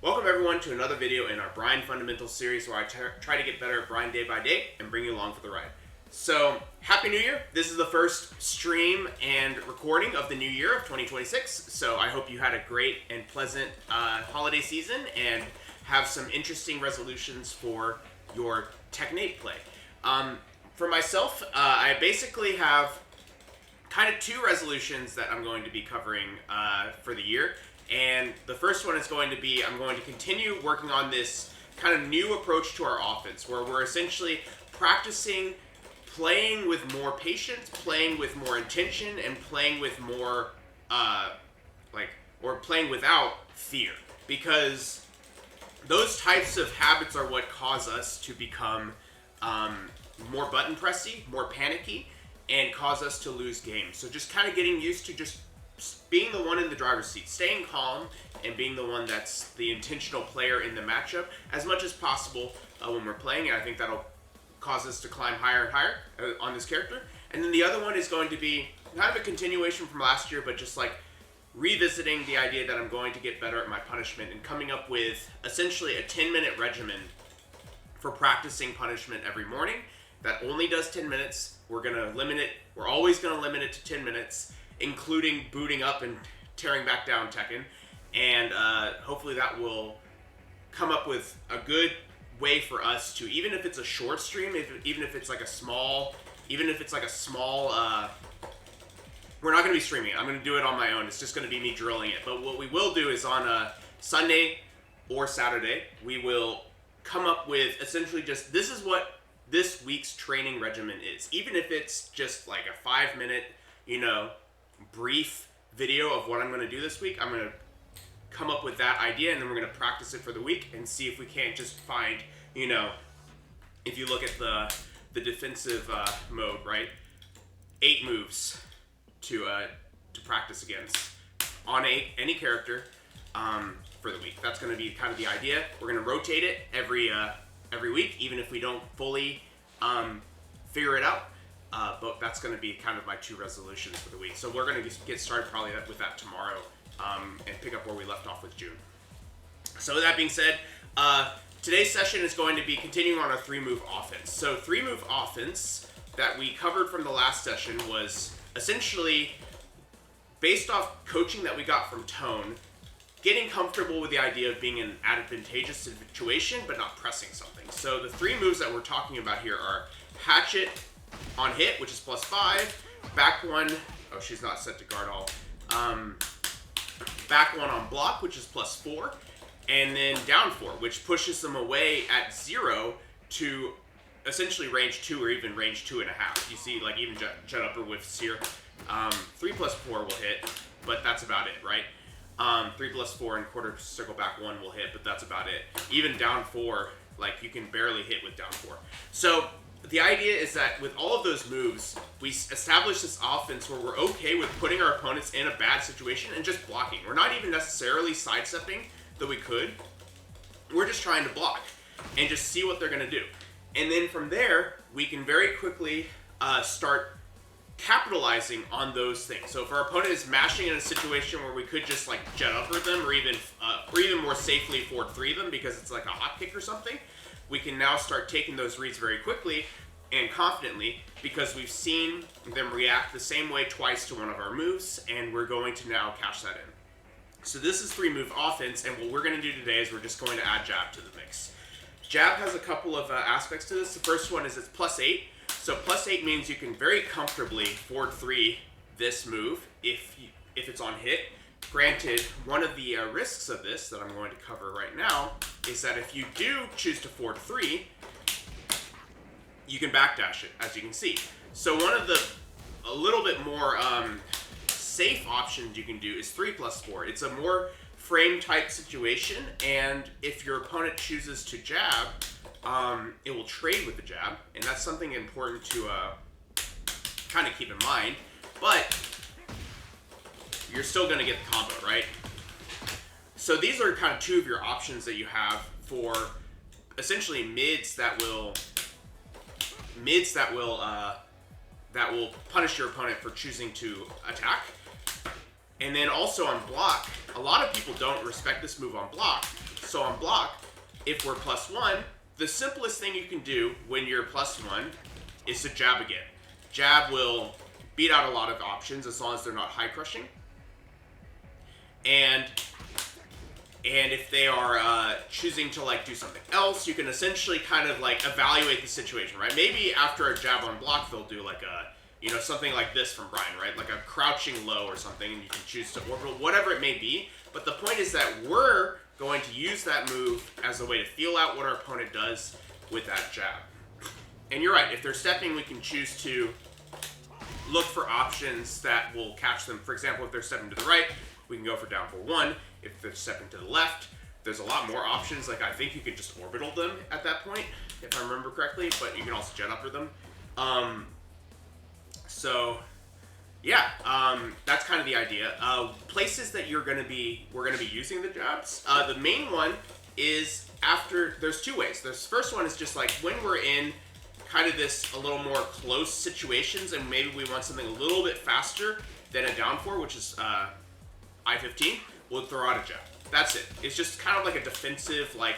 Welcome everyone to another video in our Bryan Fundamentals series where I try to get better at Bryan day by day and bring you along for the ride. So, Happy New Year! This is the first stream and recording of the new year of 2026, so I hope you had a great and pleasant holiday season and have some interesting resolutions for your Tekken 8 play. For myself, I basically have kind of two resolutions that I'm going to be covering for the year. And the first one is going to be, I'm going to continue working on this kind of new approach to our offense, where we're essentially practicing playing with more patience, playing with more intention, and playing with more, or playing without fear. Because those types of habits are what cause us to become more button pressy, more panicky, and cause us to lose games. So just kind of getting used to just being the one in the driver's seat, staying calm, and being the one that's the intentional player in the matchup as much as possible when we're playing. And I think that'll cause us to climb higher and higher on this character. And then the other one is going to be kind of a continuation from last year, but just like revisiting the idea that I'm going to get better at my punishment and coming up with essentially a 10-minute regimen for practicing punishment every morning that only does 10 minutes. We're going to limit it. We're always going to limit it to 10 minutes. Including booting up and tearing back down Tekken, and hopefully that will come up with a good way for us to, even if it's a short stream, even if it's like a small, we're not going to be streaming it. I'm going to do it on my own. It's just going to be me drilling it. But what we will do is on a Sunday or Saturday, we will come up with essentially just, this is what this week's training regimen is. Even if it's just like a 5-minute, brief video of what I'm going to do this week, I'm going to come up with that idea, and then we're going to practice it for the week and see if we can't just find, if you look at the defensive mode, right? 8 moves to practice against on any character for the week. That's going to be kind of the idea. We're going to rotate it every week, even if we don't fully figure it out. But that's going to be kind of my two resolutions for the week. So we're going to get started probably with that tomorrow and pick up where we left off with June. So with that being said, today's session is going to be continuing on our 3-move offense. So 3-move offense that we covered from the last session was essentially based off coaching that we got from Tone, getting comfortable with the idea of being in an advantageous situation but not pressing something. So the 3 moves that we're talking about here are Hatchet on hit, which is +5, back 1, oh, she's not set to guard all, back 1 on block, which is +4, and then down 4, which pushes them away at 0 to essentially range 2 or even range 2.5. You see, like even Jet Upper with Seer, 3 + 4 will hit, but that's about it, right? 3 + 4 and quarter circle back 1 will hit, but that's about it. Even down 4, like you can barely hit with down 4. So the idea is that with all of those moves, we establish this offense where we're okay with putting our opponents in a bad situation and just blocking. We're not even necessarily sidestepping, though we could. We're just trying to block and just see what they're going to do. And then from there, we can very quickly start capitalizing on those things. So if our opponent is mashing in a situation where we could just like jet upper them or even more safely forward 3 them because it's like a hot kick or something, we can now start taking those reads very quickly and confidently because we've seen them react the same way twice to one of our moves, and we're going to now cash that in. So this is 3-move offense, and what we're going to do today is we're just going to add jab to the mix. Jab has a couple of aspects to this. The first one is it's +8. So +8 means you can very comfortably forward 3 this move if it's on hit. Granted, one of the risks of this that I'm going to cover right now is that if you do choose to forward 3, you can backdash it, as you can see. So one of a little bit more safe options you can do is 3 + 4. It's a more frame type situation, and if your opponent chooses to jab, it will trade with the jab, and that's something important to kind of keep in mind. But you're still going to get the combo, right? So these are kind of 2 of your options that you have for essentially mids that will punish your opponent for choosing to attack. And then also on block, a lot of people don't respect this move on block. So on block, if we're +1, the simplest thing you can do when you're +1 is to jab again. Jab will beat out a lot of options as long as they're not high crushing. And if they are choosing to like do something else, you can essentially kind of like evaluate the situation, right? Maybe after a jab on block, they'll do like a, you know, something like this from Bryan, right? Like a crouching low or something, and you can choose to orbital, whatever it may be. But the point is that we're going to use that move as a way to feel out what our opponent does with that jab. And you're right, if they're stepping, we can choose to look for options that will catch them. For example, if they're stepping to the right, we can go for down 4-1. If they're stepping to the left, there's a lot more options. Like, I think you can just orbital them at that point, if I remember correctly, but you can also jet upper them. So, yeah, that's kind of the idea. Places that we're gonna be using the jabs. The main one is after, there's two ways. The first one is just like when we're in kind of this a little more close situations and maybe we want something a little bit faster than a down 4, which is I-15, we'll throw out a jab. That's it. It's just kind of like a defensive, like,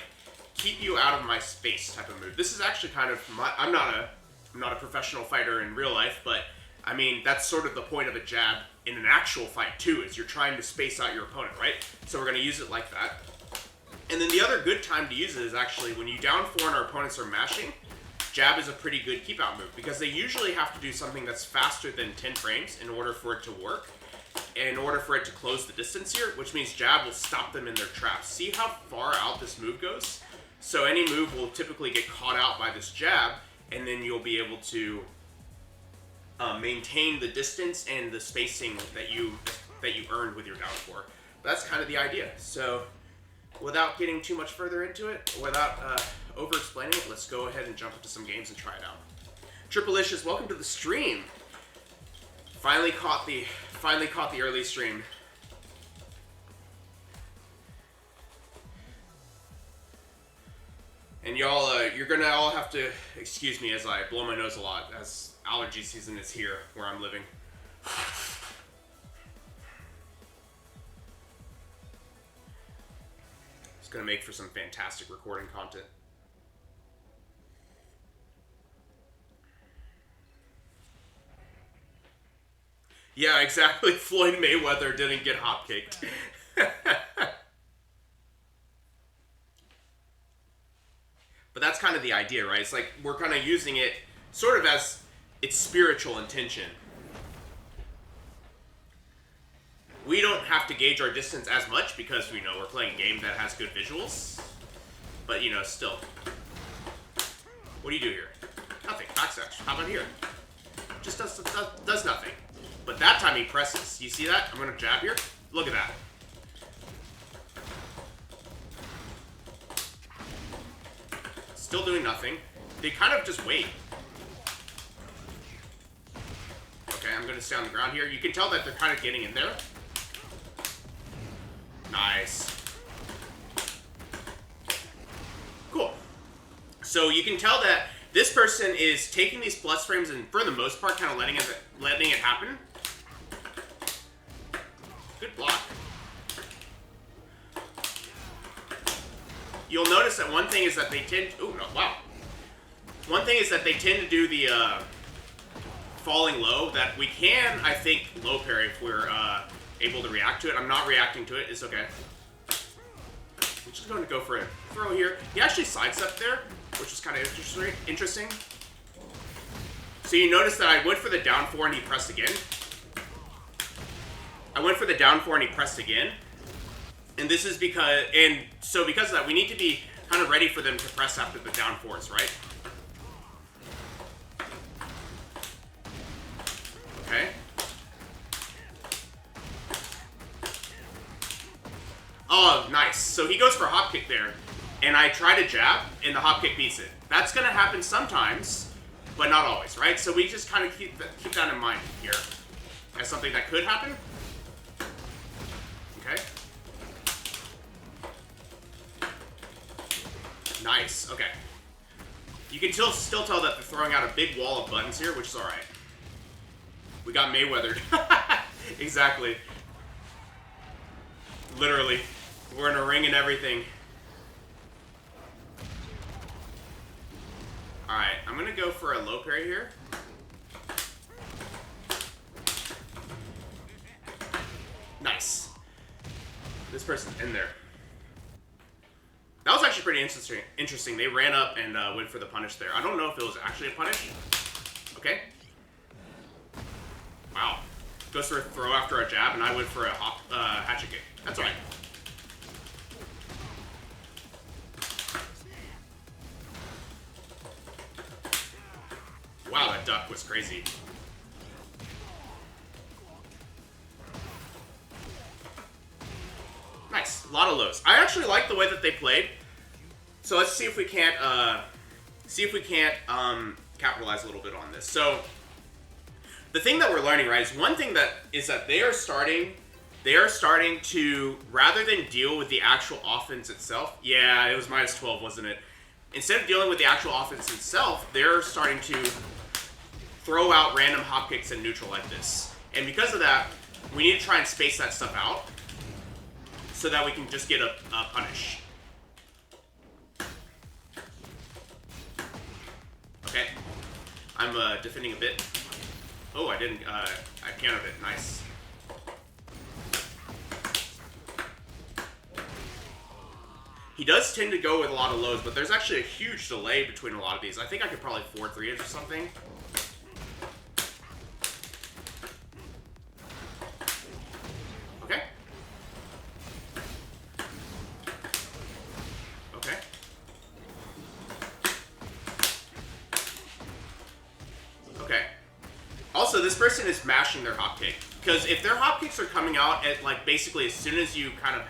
keep you out of my space type of move. This is actually kind of I'm not a professional fighter in real life, but I mean, that's sort of the point of a jab in an actual fight too, is you're trying to space out your opponent, right? So we're going to use it like that. And then the other good time to use it is actually when you down 4 and our opponents are mashing, jab is a pretty good keep out move because they usually have to do something that's faster than 10 frames in order for it to work, in order for it to close the distance here, which means jab will stop them in their traps. See how far out this move goes? So any move will typically get caught out by this jab, and then you'll be able to maintain the distance and the spacing that you earned with your down 4. That's kind of the idea. So without getting too much further into it, without over-explaining it, let's go ahead and jump into some games and try it out. Triplicious, welcome to the stream. Finally caught the early stream. And y'all, you're gonna all have to excuse me as I blow my nose a lot, as allergy season is here where I'm living. It's gonna make for some fantastic recording content. Yeah, exactly. Floyd Mayweather didn't get hop-kicked. But that's kind of the idea, right? It's like we're kind of using it sort of as its spiritual intention. We don't have to gauge our distance as much because we know we're playing a game that has good visuals. But, you know, still. What do you do here? Nothing. Backslash. How about here? Just does nothing. But that time he presses. You see that? I'm going to jab here. Look at that. Still doing nothing. They kind of just wait. Okay, I'm going to stay on the ground here. You can tell that they're kind of getting in there. Nice. Cool. So you can tell that this person is taking these plus frames and for the most part kind of letting it happen. Good block. You'll notice that one thing is that they tend... Ooh, no, wow. One thing is that they tend to do the falling low that we can, I think, low parry if we're able to react to it. I'm not reacting to it. It's okay. I'm just going to go for a throw here. He actually sidestepped there, which is kind of interesting. So you notice that I went for the down 4 and he pressed again. And this is because, and so because of that, we need to be kind of ready for them to press after the down 4s, right? Okay. Oh, nice. So he goes for a hop kick there, and I try to jab, and the hop kick beats it. That's going to happen sometimes, but not always, right? So we just kind of keep that in mind here as something that could happen. Okay. Nice. Okay. You can still tell that they're throwing out a big wall of buttons here, which is all right. We got Mayweathered. Exactly. Literally. We're in a ring and everything. Alright, I'm gonna go for a low parry here. Nice. This person's in there. That was actually pretty interesting. They ran up and went for the punish there. I don't know if it was actually a punish. Okay. Wow. Goes for a throw after a jab, and I went for a hatchet kick. That's alright. Wow, that duck was crazy. Nice. A lot of lows. I actually like the way that they played. So let's see if we can't capitalize a little bit on this. So the thing that we're learning, right, is one thing that they are starting to, rather than deal with the actual offense itself. Yeah, it was minus 12, wasn't it? Instead of dealing with the actual offense itself, they're starting to throw out random hop kicks in neutral like this. And because of that, we need to try and space that stuff out so that we can just get a punish. Okay. I'm defending a bit. Oh, I didn't. I countered it. Nice. He does tend to go with a lot of lows, but there's actually a huge delay between a lot of these. I think I could probably 4-3 it or something. Okay. Okay. Okay. Also, this person is mashing their hop kick. Because if their hop kicks are coming out at, like, basically as soon as you kind of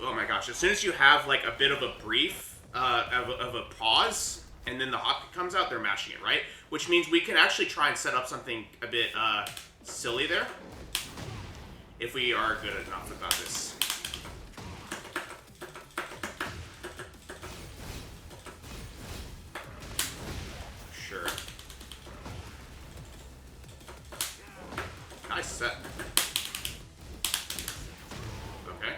oh my gosh, as soon as you have, like, a bit of a brief, of a pause, and then the hop kick comes out, they're mashing it, right? Which means we can actually try and set up something a bit, silly there. If we are good enough about this. Sure. Nice set. Okay.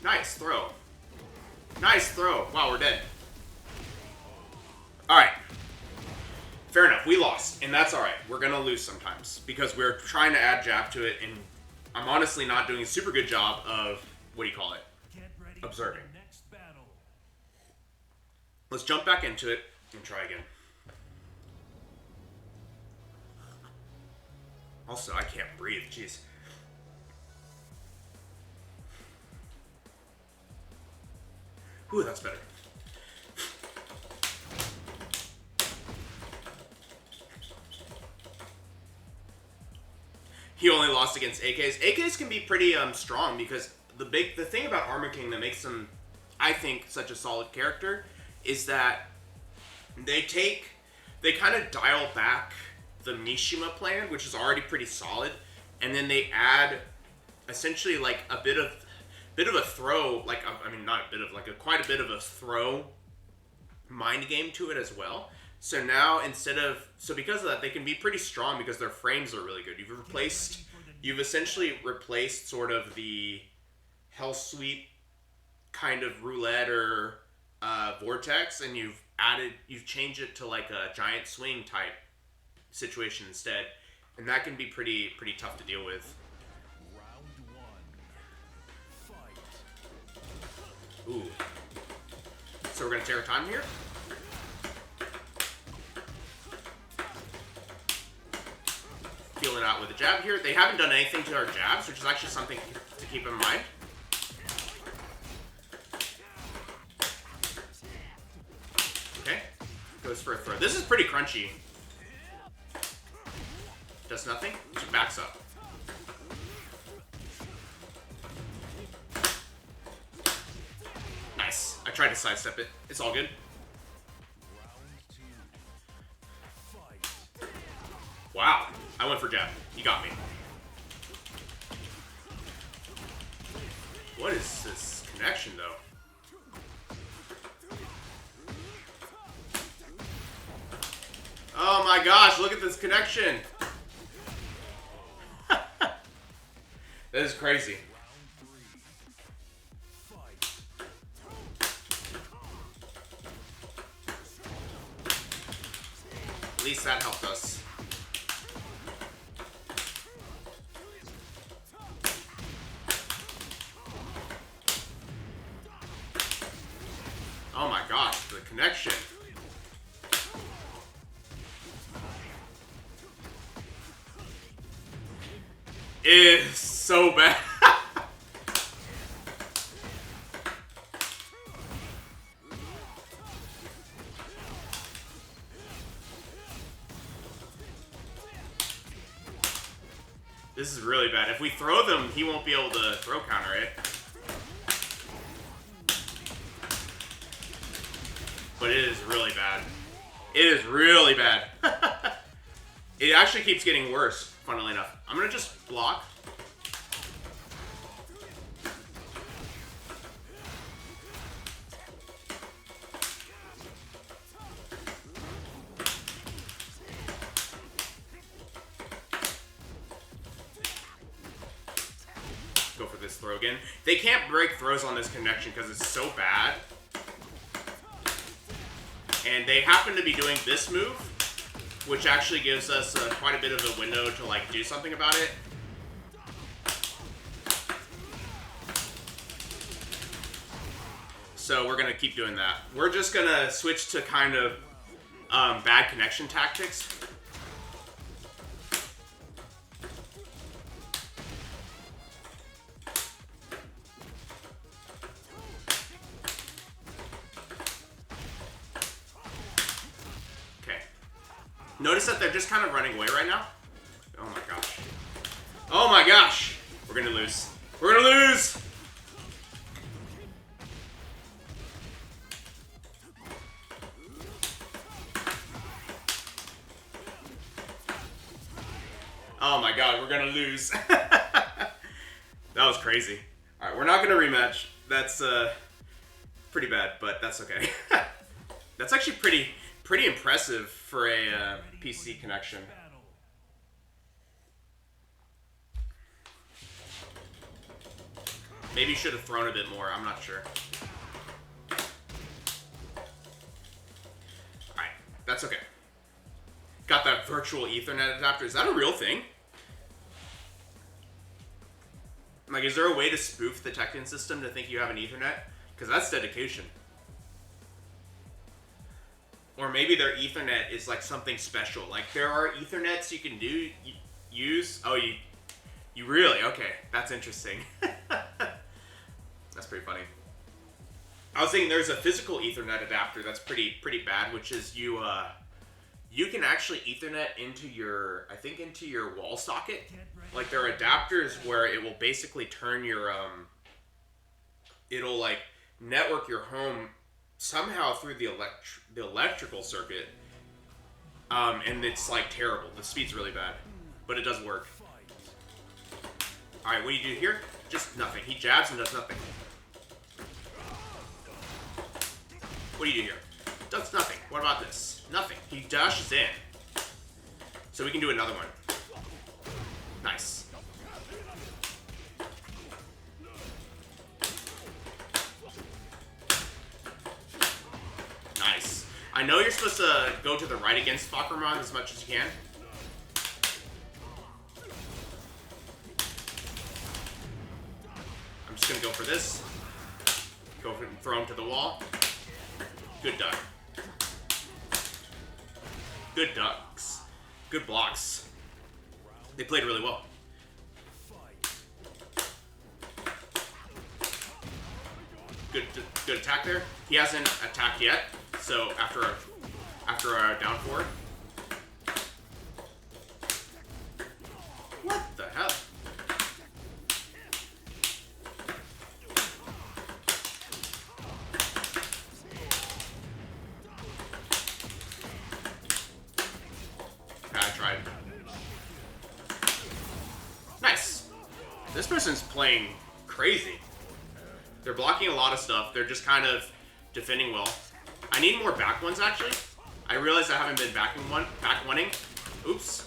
Nice throw. Nice throw. Wow, we're dead. Alright. Fair enough. We lost. And that's alright. We're going to lose sometimes. Because we're trying to add jab to it. And I'm honestly not doing a super good job of, what do you call it? Observing. Let's jump back into it and try again. Also, I can't breathe. Jeez. Whew, that's better. He only lost against AKs. AKs can be pretty strong because the thing about Armor King that makes him, I think, such a solid character is that they kind of dial back the Mishima plan, which is already pretty solid, and then they add essentially like a bit of a throw, like I mean not a bit of, like quite a bit of a throw mind game to it as well. So now because of that, they can be pretty strong because their frames are really good. You've essentially replaced sort of the Hell Sweep kind of roulette or vortex, and you've changed it to like a giant swing type situation instead, and that can be pretty tough to deal with. Ooh. So we're gonna take our time here. Feel it out with a jab here. They haven't done anything to our jabs, which is actually something to keep in mind. Okay. Goes for a throw. This is pretty crunchy. Does nothing. Just backs up. Nice. I tried to sidestep it. It's all good. Wow. I went for jab. You got me. What is this connection, though? Oh my gosh, look at this connection. That is crazy. At least that helped us. Oh my gosh, the connection. Is so bad. This is really bad. If we throw them, he won't be able to throw counter it. But it is really bad. It is really bad. It actually keeps getting worse, funnily enough. I'm gonna just block. Go for this throw again. They can't break throws on this connection because it's so bad. And they happen to be doing this move, which actually gives us quite a bit of a window to like do something about it. So we're gonna keep doing that. We're just gonna switch to kind of bad connection tactics. Notice that they're just kind of running away right now. Oh my gosh. Oh my gosh. We're gonna lose. We're gonna lose! Oh my god, we're gonna lose. That was crazy. Alright, we're not gonna rematch. That's pretty bad, but that's okay. That's actually pretty impressive for a PC connection. Maybe you should have thrown a bit more, I'm not sure. Alright, that's okay. Got that virtual Ethernet adapter. Is that a real thing? Like, is there a way to spoof the Tekken system to think you have an Ethernet? Because that's dedication. Or maybe their Ethernet is like something special. Like there are Ethernets you can use. Oh, you really? Okay, that's interesting. That's pretty funny. I was thinking there's a physical Ethernet adapter that's pretty bad, which is you can actually Ethernet into your, I think into your wall socket. Like there are adapters where it will basically turn your it'll like network your home somehow through the electrical circuit, and it's like terrible. The speed's really bad, but it does work. All right, what do you do here? Just nothing. He jabs and does nothing. What do you do here? Does nothing. What about this? Nothing. He dashes in, so we can do another one. Nice. Nice. I know you're supposed to go to the right against Fakrman as much as you can. I'm just gonna go for this. Go for throw him to the wall. Good duck. Good ducks. Good blocks. They played really well. Good attack there. He hasn't attacked yet, so after our down four. What the hell? I tried. Nice. This person's playing crazy. They're blocking a lot of stuff. They're just kind of defending well. I need more back ones, actually. I realized I haven't been back one-ing. Oops.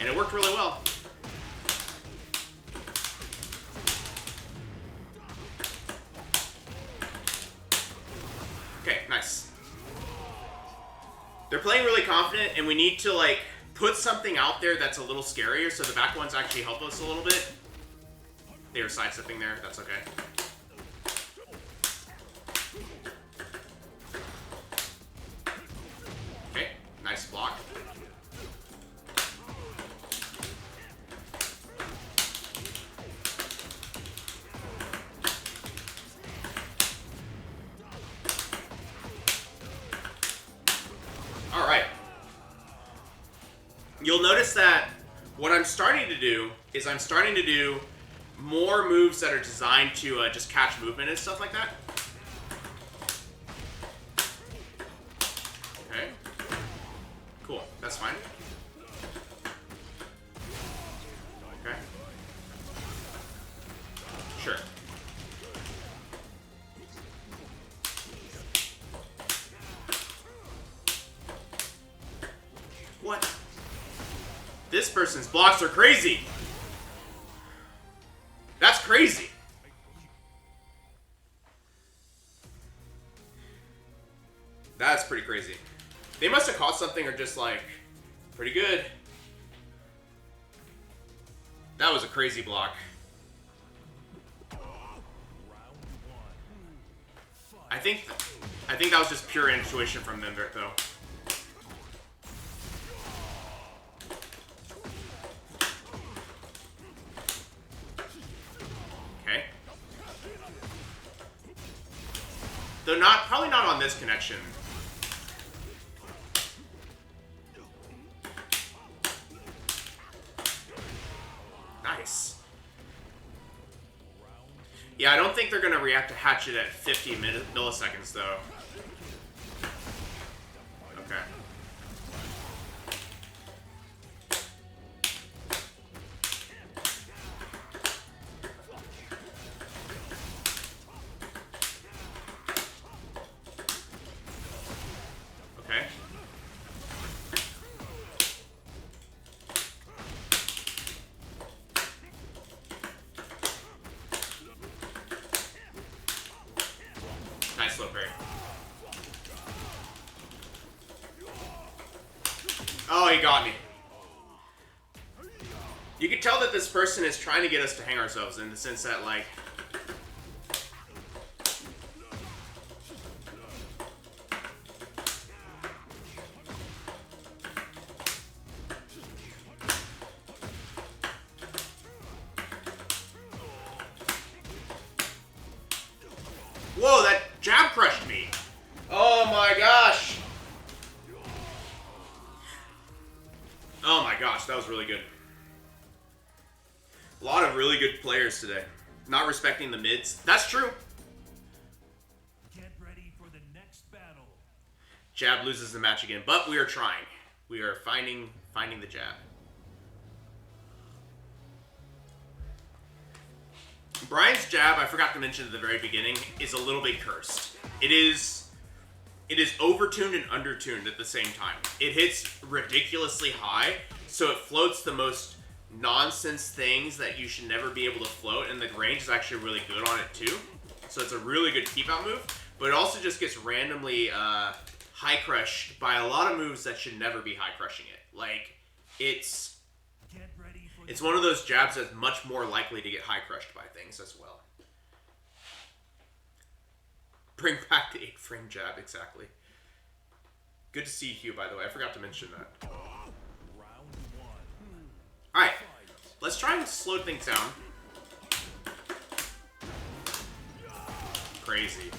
And it worked really well. nice. They're playing really confident, and we need to, like, put something out there that's a little scarier so the back ones actually help us a little bit. They were sidestepping there. That's okay. Okay, nice block. All right. You'll notice that what I'm starting to do is I'm starting to do more moves that are designed to just catch movement and stuff like that. Okay. Cool. That's fine. Okay. Sure. What? This person's blocks are crazy. That's crazy. That's pretty crazy. They must have caught something or just like, pretty good. That was a crazy block. I think that was just pure intuition from them though. Okay. Though probably not on this connection. Nice. Yeah, I don't think they're gonna react to Hatchet at 50 milliseconds though. Okay. Okay. Nice slow parry. Oh, he got me. You can tell that this person is trying to get us to hang ourselves in the sense that, like, whoa, that jab crushed me. Oh my gosh. Oh my gosh, that was really good. A lot of really good players today. Not respecting the mids. That's true. Get ready for the next battle. Jab loses the match again, but we are trying. We are finding the jab. Bryan's jab, I forgot to mention at the very beginning, is a little bit cursed. It is overtuned and undertuned at the same time. It hits ridiculously high, so it floats the most nonsense things that you should never be able to float, and the range is actually really good on it too. So it's a really good keep out move, but it also just gets randomly high crushed by a lot of moves that should never be high crushing it. Like, it's one of those jabs that's much more likely to get high crushed by things as well. Bring back the 8-frame jab, exactly. Good to see Hugh, by the way. I forgot to mention that. Alright, let's try and slow things down. Crazy.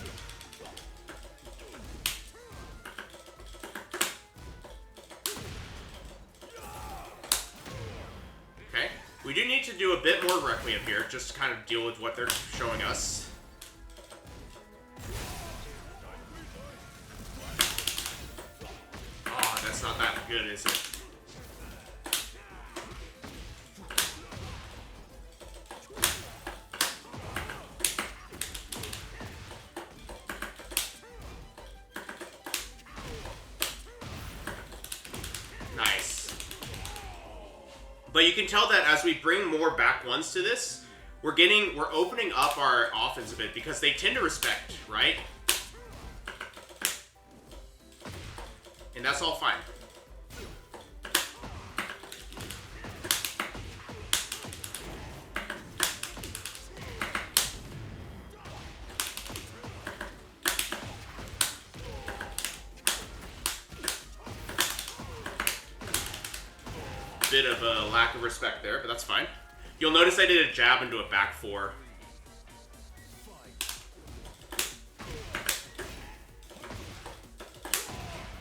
Okay, we do need to do a bit more Requiem here, just to kind of deal with what they're showing us. Oh, that's not that good, is it? Nice. But you can tell that as we bring more back ones to this, we're opening up our offense a bit because they tend to respect, right? and that's all fine. Bit of a lack of respect there, but that's fine. You'll notice I did a jab into a back four.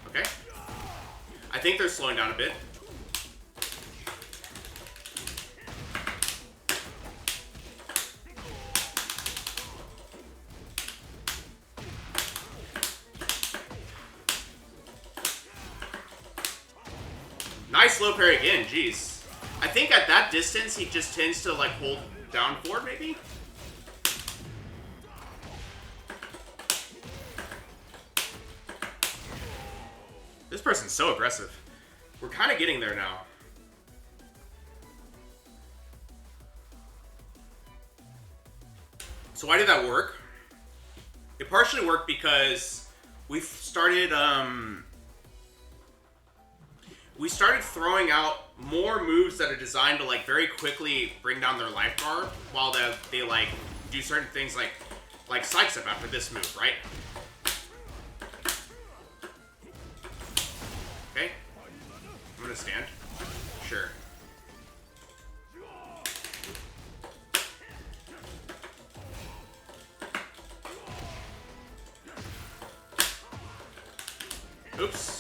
Okay. I think they're slowing down a bit. Nice low parry again, jeez. I think at that distance, he just tends to like hold down forward, maybe? This person's so aggressive. We're kind of getting there now. So why did that work? It partially worked because we started throwing out more moves that are designed to like very quickly bring down their life bar while they like do certain things like sidestep after this move, right? Okay. I'm gonna stand. Sure. Oops.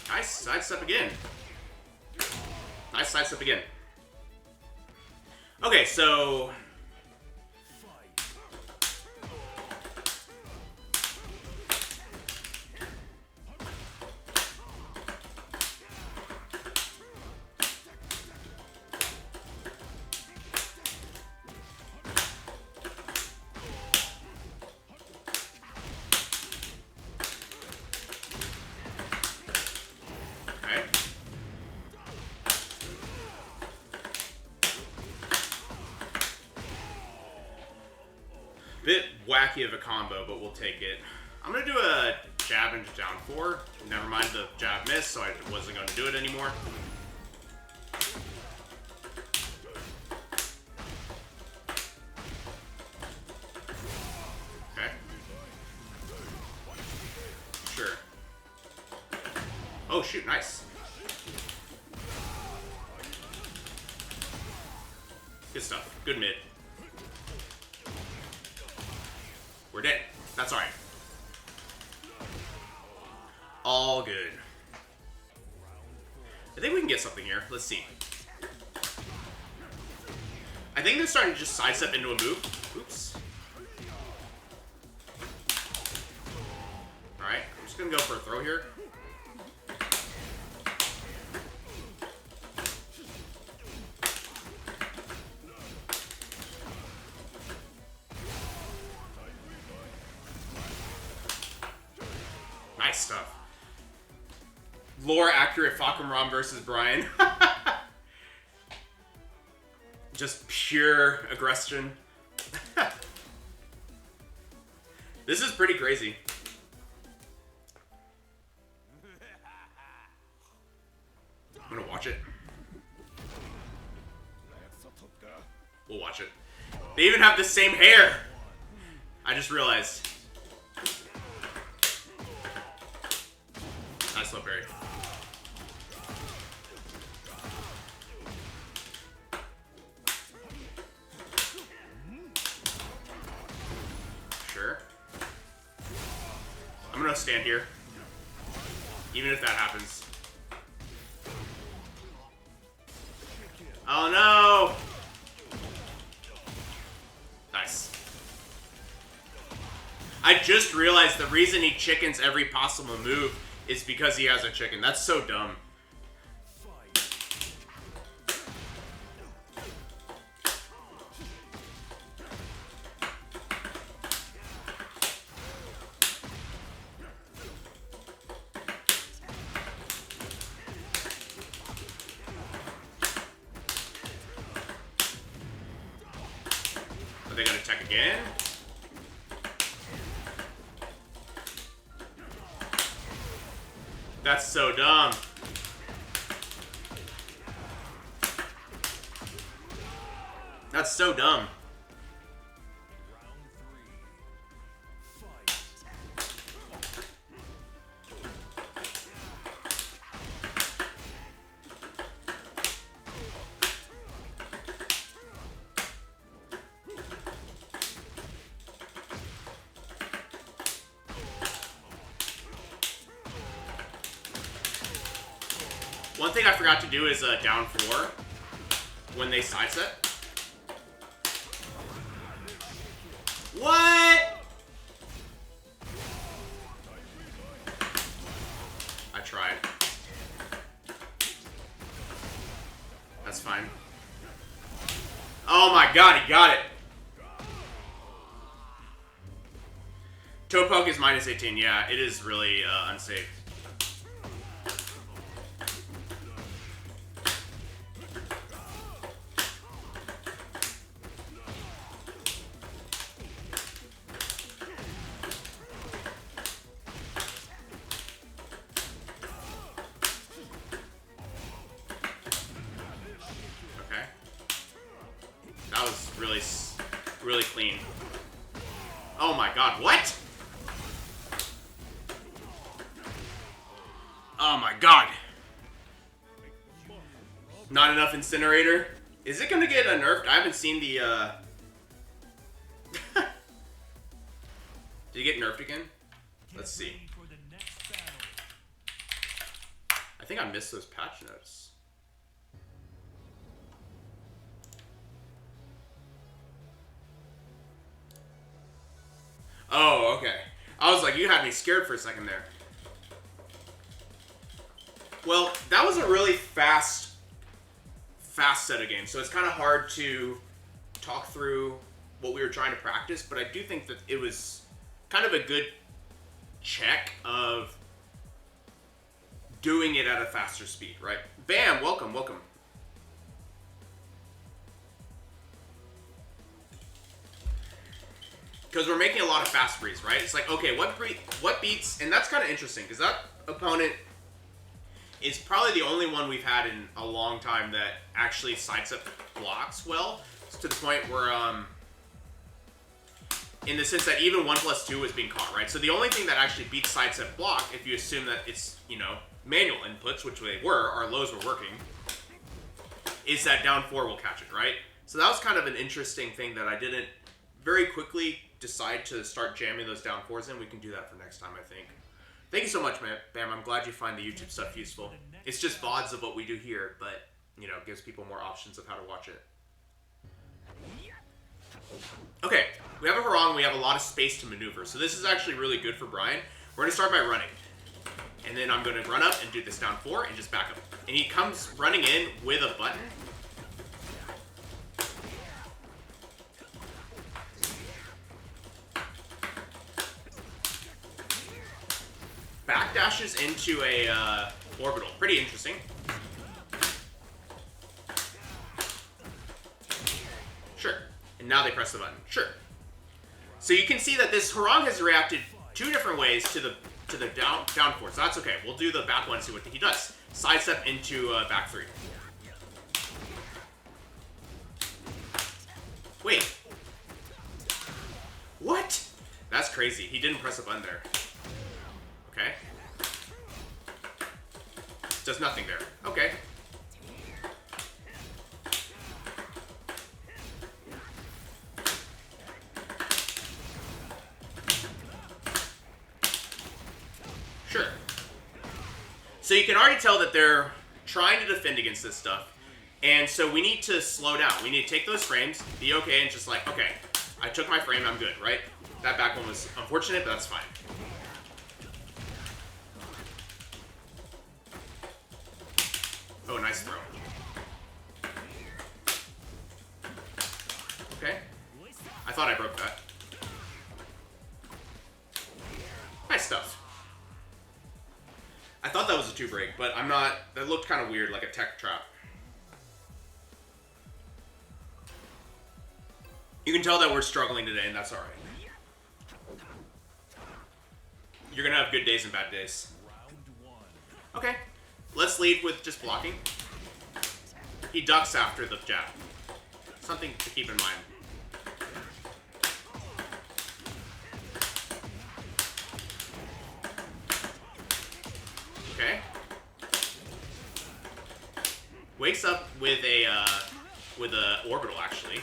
Nice sidestep again. Nice sidestep again. Okay, so bit wacky of a combo, but we'll take it. I'm gonna do a jab into down four. Never mind the jab miss, so I wasn't gonna do it anymore. Okay. Sure. Oh shoot, nice. Good stuff. Good mid. We're dead. That's alright. All good. I think we can get something here. Let's see. I think they're starting to just sidestep into a move. Oops. Alright, I'm just gonna go for a throw here. Nice stuff. Lore accurate Fakumram versus Bryan. Just pure aggression. This is pretty crazy. I'm gonna watch it. We'll watch it. They even have the same hair. I just realized. Nice low parry. Sure. I'm gonna stand here. Even if that happens. Oh no! Nice. I just realized the reason he chickens every possible move is because he has a chicken. That's so dumb. Are they gonna attack again? That's so dumb. That's so dumb. One thing I forgot to do is down 4 when they side set. What? I tried. That's fine. Oh my god, he got it. Toe poke is minus 18. Yeah, it is really unsafe. That was really clean. Oh my god, what? Oh my god. Not enough incinerator? Is it gonna get nerfed? I haven't seen the, Did it get nerfed again? Let's see. I think I missed those patch notes. Oh, okay. I was like, you had me scared for a second there. Well, that was a really fast set of games, so it's kind of hard to talk through what we were trying to practice, but I do think that it was kind of a good check of doing it at a faster speed, right? Bam, welcome, welcome. Because we're making a lot of fast breeze, right? It's like, okay, what beats, and that's kind of interesting, because that opponent is probably the only one we've had in a long time that actually sidestep blocks well, to the point where, in the sense that even 1+2 was being caught, right? So the only thing that actually beats sidestep block, if you assume that it's, you know, manual inputs, which they were, our lows were working, is that down 4 will catch it, right? So that was kind of an interesting thing that I didn't very quickly decide to start jamming those down 4s in. We can do that for next time, I think. Thank you so much, man. Bam, I'm glad you find the YouTube stuff useful. It's just VODs of what we do here, but, you know, gives people more options of how to watch it. Okay, we have a Harong, we have a lot of space to maneuver, so this is actually really good for Bryan. We're going to start by running. And then I'm going to run up and do this down 4 and just back up. And he comes running in with a button. Backdashes into a orbital. Pretty interesting. Sure. And now they press the button. Sure. So you can see that this Harong has reacted 2 different ways to the down 4. So that's okay. We'll do the back one and see what he does. Sidestep into back 3. Wait. What? That's crazy. He didn't press a button there. Okay. Does nothing there. Okay. Sure. So you can already tell that they're trying to defend against this stuff. And so we need to slow down. We need to take those frames, be okay, and just like, okay, I took my frame, I'm good, right? That back one was unfortunate, but that's fine. Oh, nice throw. Okay. I thought I broke that. Nice stuff. I thought that was a 2 break, but I'm not... That looked kind of weird, like a tech trap. You can tell that we're struggling today, and that's alright. You're gonna have good days and bad days. Okay. Let's lead with just blocking. He ducks after the jab. Something to keep in mind. Okay. Wakes up with a orbital actually.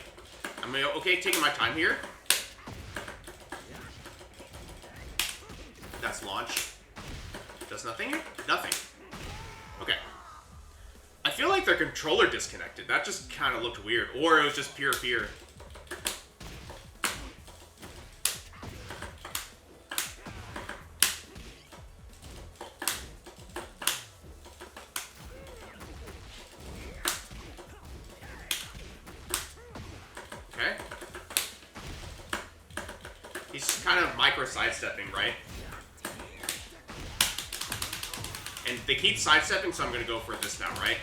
I'm okay taking my time here. That's launch. Does nothing here? Nothing. Okay. I feel like their controller disconnected. That just kind of looked weird. Or it was just pure fear. Okay. He's kind of micro sidestepping, right? And they keep sidestepping, so I'm going to go for this now, right?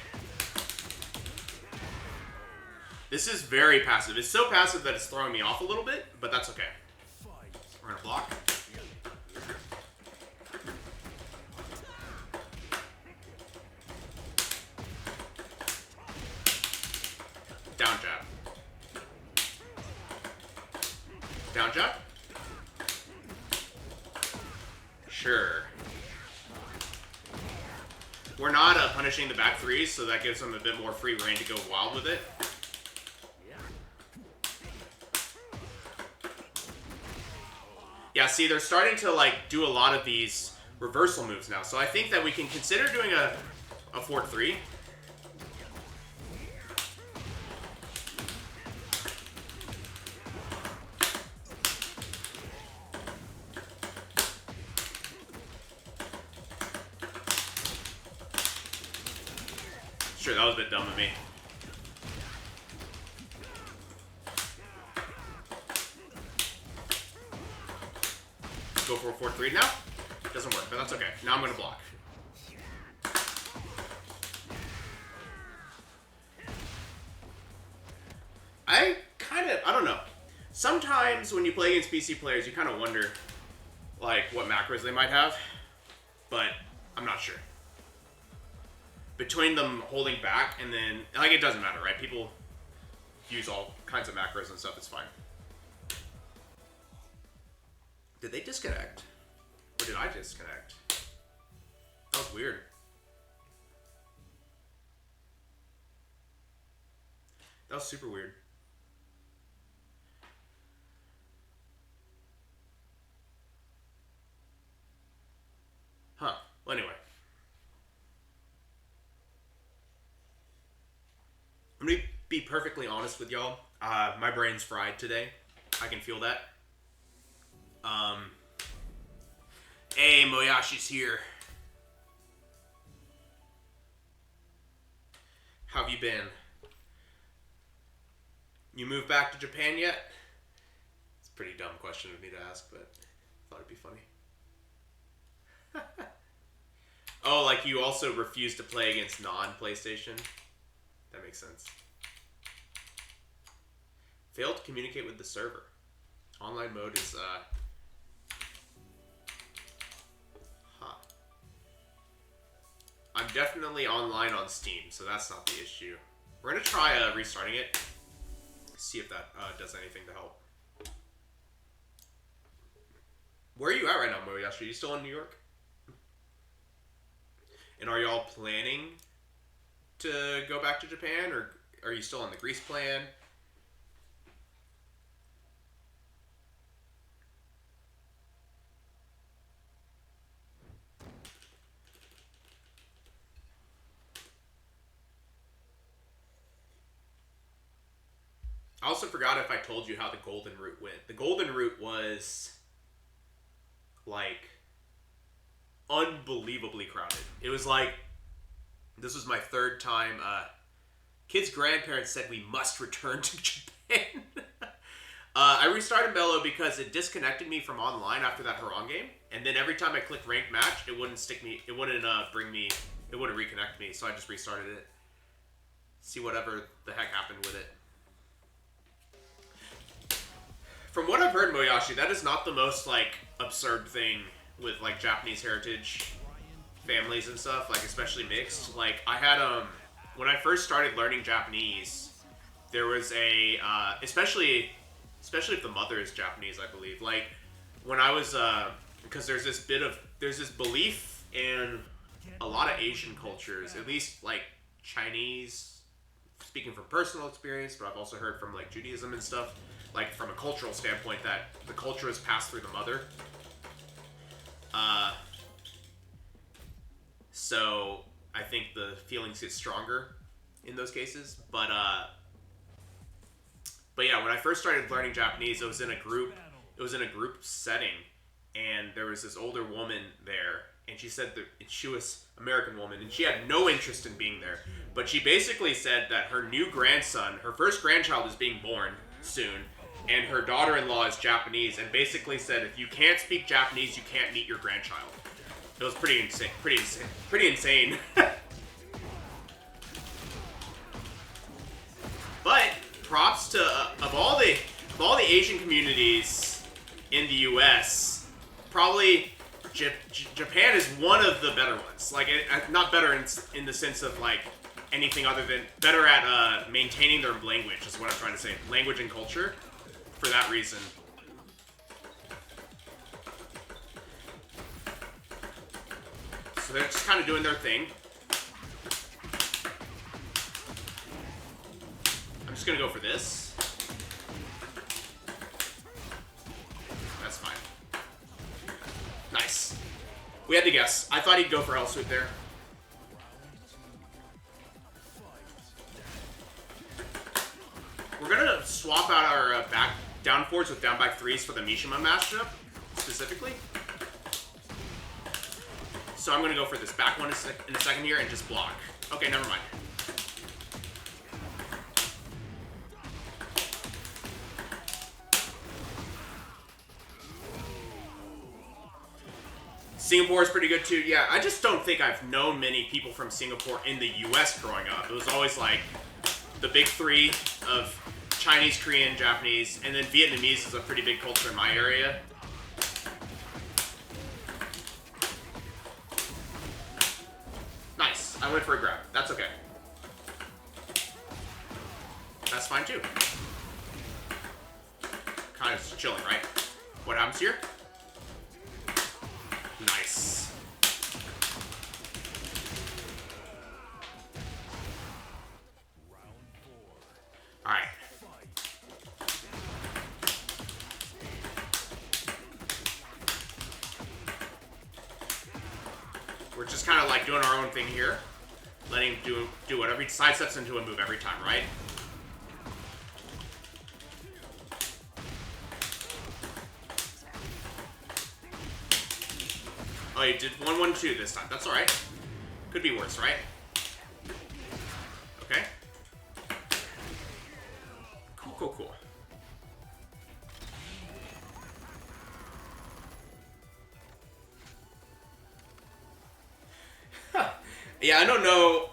This is very passive. It's so passive that it's throwing me off a little bit, but that's okay. We're going to block. Down jab. Down jab. Sure. We're not punishing the back threes, so that gives them a bit more free reign to go wild with it. Yeah, see, they're starting to like do a lot of these reversal moves now, so I think that we can consider doing a forward 3. Sure, that was a bit dumb of me. Go for a 4-3 now. Doesn't work, but that's okay. Now I'm going to block. I don't know. Sometimes when you play against PC players, you kind of wonder, like, what macros they might have. But I'm not sure. Between them holding back and then, like, it doesn't matter, right? People use all kinds of macros and stuff. It's fine. Did they disconnect? Or did I disconnect? That was weird. That was super weird. Huh. Well, anyway. I'm going to be perfectly honest with y'all. My brain's fried today. I can feel that. Hey, Moyashi's here. How have you been? You moved back to Japan yet? It's a pretty dumb question of me to ask, but I thought it'd be funny. Oh, like you also refuse to play against non-PlayStation? That makes sense. Failed to communicate with the server. Online mode is, I'm definitely online on Steam, so that's not the issue. We're going to try restarting it. See if that does anything to help. Where are you at right now, Moyashi? Are you still in New York? And are y'all planning to go back to Japan, or are you still on the Greece plan? I also forgot if I told you how the golden route went. The golden route was, like, unbelievably crowded. It was like, this was my third time. Kid's grandparents said we must return to Japan. I restarted Mello because it disconnected me from online after that Haran game. And then every time I clicked ranked match, it wouldn't stick me, it wouldn't bring me, it wouldn't reconnect me. So I just restarted it. See whatever the heck happened with it. From what I've heard, Moyashi, that is not the most, like, absurd thing with, like, Japanese heritage families and stuff, like especially mixed. Like I had when I first started learning Japanese, there was a especially if the mother is Japanese, I believe. Like when I was because there's this belief in a lot of Asian cultures, at least like Chinese, speaking from personal experience, but I've also heard from like Judaism and stuff, like from a cultural standpoint, that the culture is passed through the mother. So I think the feelings get stronger in those cases. But yeah, when I first started learning Japanese, it was in a group. It was in a group setting, and there was this older woman there, and she said that she was American woman, and she had no interest in being there. But she basically said that her new grandson, her first grandchild, is being born soon, and her daughter-in-law is Japanese, and basically said if you can't speak Japanese, you can't meet your grandchild. It was pretty insane. Pretty insane. But props to of all the Asian communities in the U.S., probably Japan is one of the better ones. Like not better in the sense of like anything other than better at maintaining their language is what I'm trying to say. Language and culture. For that reason. So they're just kind of doing their thing. I'm just gonna go for this. That's fine. Nice. We had to guess. I thought he'd go for Hellsweep there. We're gonna swap out our back down fours with down back threes for the Mishima matchup, specifically. So I'm gonna go for this back one in a second here and just block. Okay, never mind. Singapore is pretty good too. Yeah, I just don't think I've known many people from Singapore in the US growing up. It was always like the big three of Chinese, Korean, Japanese, and then Vietnamese is a pretty big culture in my area. Nice. I went for a grab. That's okay. That's fine too. Kind of just chilling, right? What happens here? Nice. Alright. We're just kind of like doing our own thing here. Letting him do whatever. He sidesteps into a move every time, right? Oh, you did 1-1-2 this time. That's alright. Could be worse, right? Okay. Cool. Yeah, I don't know.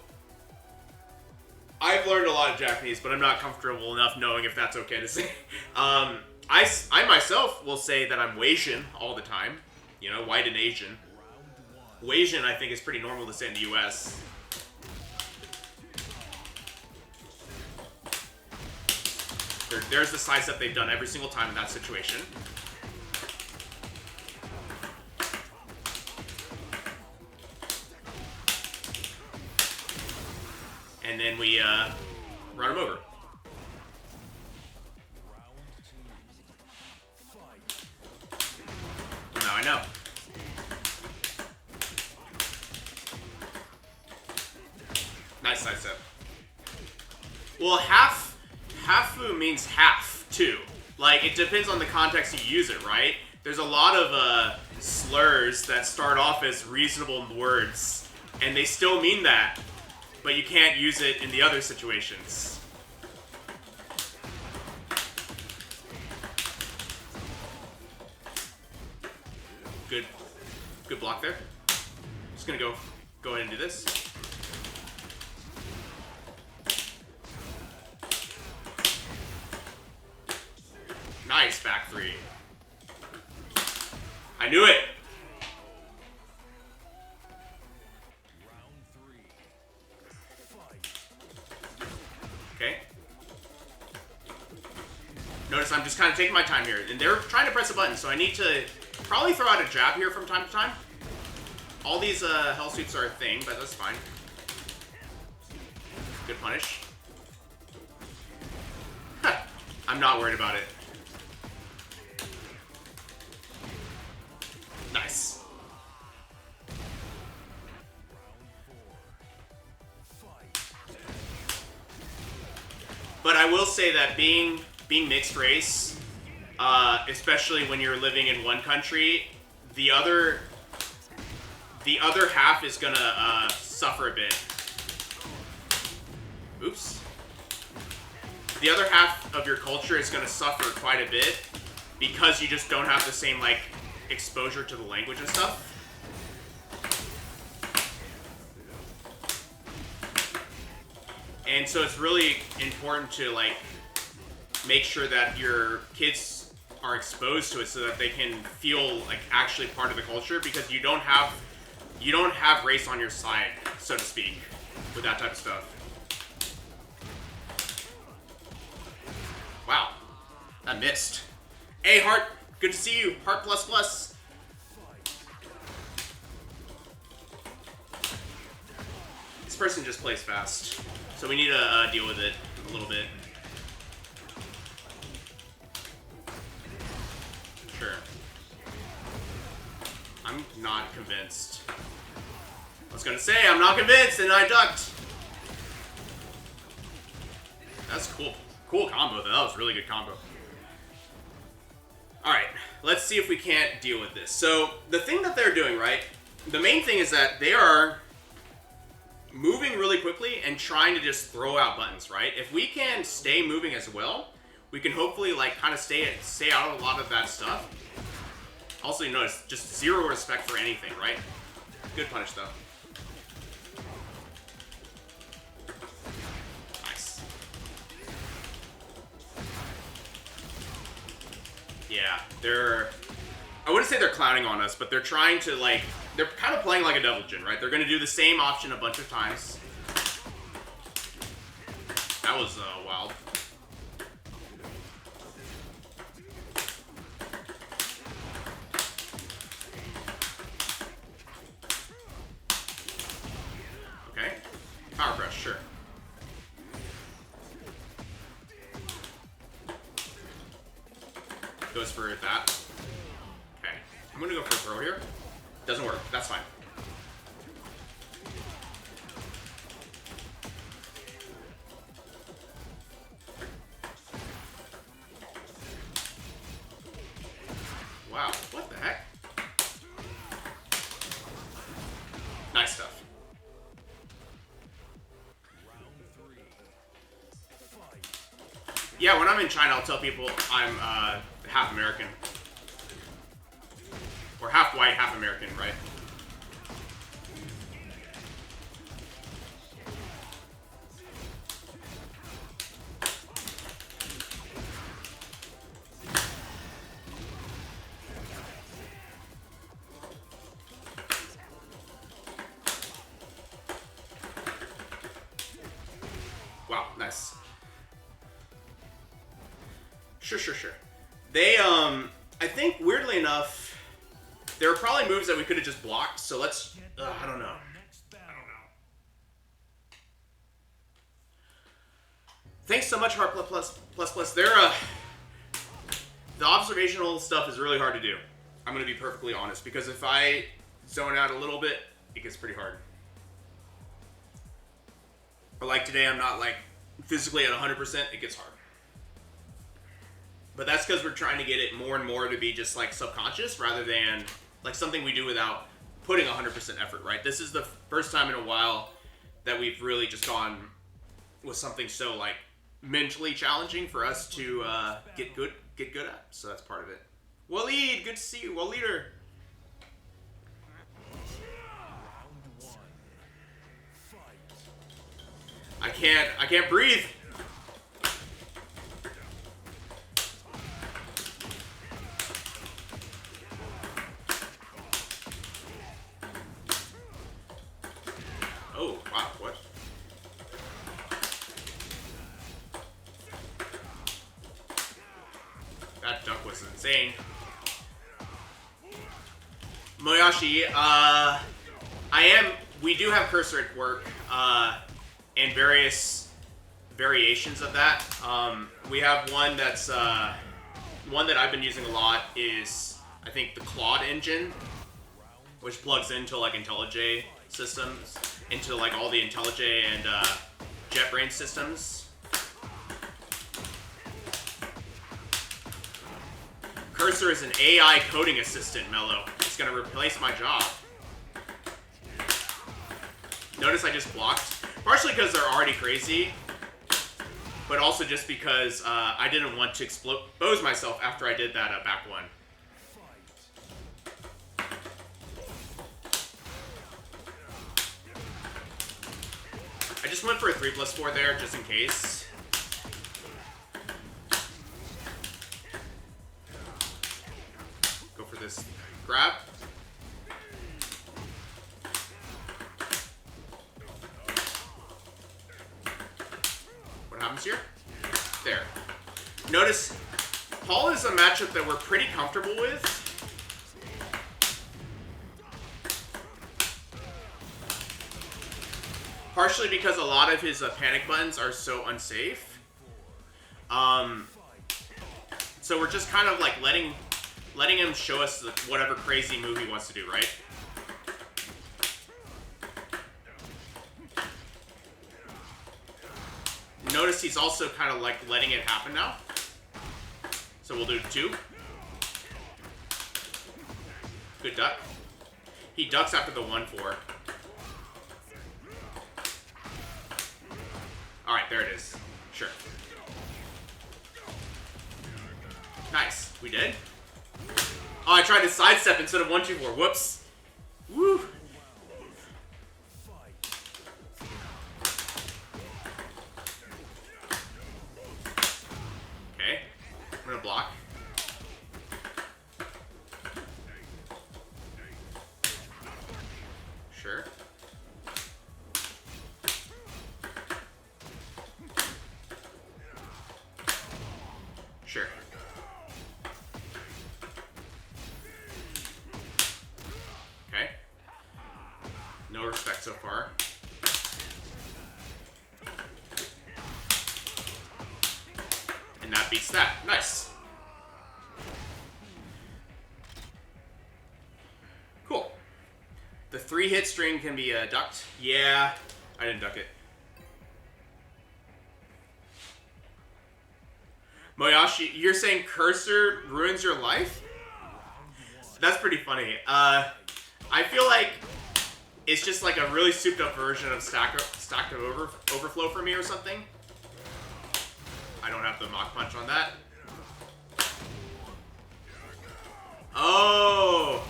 I've learned a lot of Japanese, but I'm not comfortable enough knowing if that's okay to say. I myself will say that I'm Weisian all the time. You know, white and Asian. Weisian, I think, is pretty normal to say in the U.S. There's the sidestep they've done every single time in that situation. And then we run him over. Well, now I know. Nice sidestep. Well, hafu means half, too. Like, it depends on the context you use it, right? There's a lot of slurs that start off as reasonable words, and they still mean that, but you can't use it in the other situations. Good block there. Just gonna go ahead and do this. Nice back three. I knew it. Notice I'm just kind of taking my time here. And they're trying to press a button, so I need to probably throw out a jab here from time to time. All these hell suits are a thing, but that's fine. Good punish. I'm not worried about it. Nice. But I will say that being mixed race, especially when you're living in one country, the other half is gonna suffer a bit. Oops. The other half of your culture is gonna suffer quite a bit because you just don't have the same like exposure to the language and stuff. And so it's really important to like make sure that your kids are exposed to it so that they can feel like actually part of the culture, because you don't have race on your side, so to speak, with that type of stuff. Wow, that missed. Hey Heart, good to see you. Heart plus plus. This person just plays fast, so we need to deal with it a little bit. Sure. I'm not convinced. I was gonna say I'm not convinced, and I ducked. That's cool. Cool combo though. That was a really good combo. All right, let's see if we can't deal with this. So the thing that they're doing, right? The main thing is that they are moving really quickly and trying to just throw out buttons, right? If we can stay moving as well, we can hopefully like kind of stay out of a lot of that stuff. Also, you notice just zero respect for anything, right? Good punish though. Nice. Yeah, I wouldn't say they're clowning on us, but they're trying to like, they're kind of playing like a double jin, right? They're going to do the same option a bunch of times. That was wild. Okay. Power press, sure. Goes for that. Okay. I'm going to go for a throw here. Doesn't work. That's fine. Wow. What the heck? Nice stuff. Yeah, when I'm in China, I'll tell people I'm half American. Or half white, half American, right? Wow, nice. Sure. They, I think, weirdly enough, there were probably moves that we could have just blocked, so let's, I don't know. Thanks so much, Heart plus. They're, the observational stuff is really hard to do. I'm going to be perfectly honest, because if I zone out a little bit, it gets pretty hard. But like today, I'm not like physically at 100%, it gets hard. But that's because we're trying to get it more and more to be just like subconscious rather than like something we do without putting 100% effort, right? This is the first time in a while that we've really just gone with something so like mentally challenging for us to get good at. So that's part of it. Waleed, good to see you, Waleeder. I can't breathe. Oh, wow, what? Insane. Moyashi, we do have cursor at work, and various variations of that. We have one that's, one that I've been using a lot is, I think, the Claude engine, which plugs into, like, IntelliJ systems, into, like, all the IntelliJ and, JetBrains systems. Cursor is an AI coding assistant, Mello. It's gonna replace my job. Notice I just blocked. Partially because they're already crazy, but also just because I didn't want to expose myself after I did that back one. I just went for a 3+4 there, just in case. Go for this grab. What happens here? There. Notice, Paul is a matchup that we're pretty comfortable with. Partially because a lot of his panic buttons are so unsafe. So we're just kind of like letting him show us whatever crazy move he wants to do, right? Notice he's also kind of like letting it happen now. So we'll do 2. Good duck. He ducks after the 1-4. Alright, there it is. Sure. Nice. We did? Oh, I tried to sidestep instead of 1-2-4. Whoops. Woo. Okay. I'm gonna block. Sure. Sure. Okay. No respect so far. And that beats that. Nice. Cool. The 3-hit string can be ducked. Yeah, I didn't duck it. Moyashi, you're saying cursor ruins your life? That's pretty funny. I feel like it's just like a really souped up version of Stack of Overflow for me or something. I don't have the Mach Punch on that. Oh!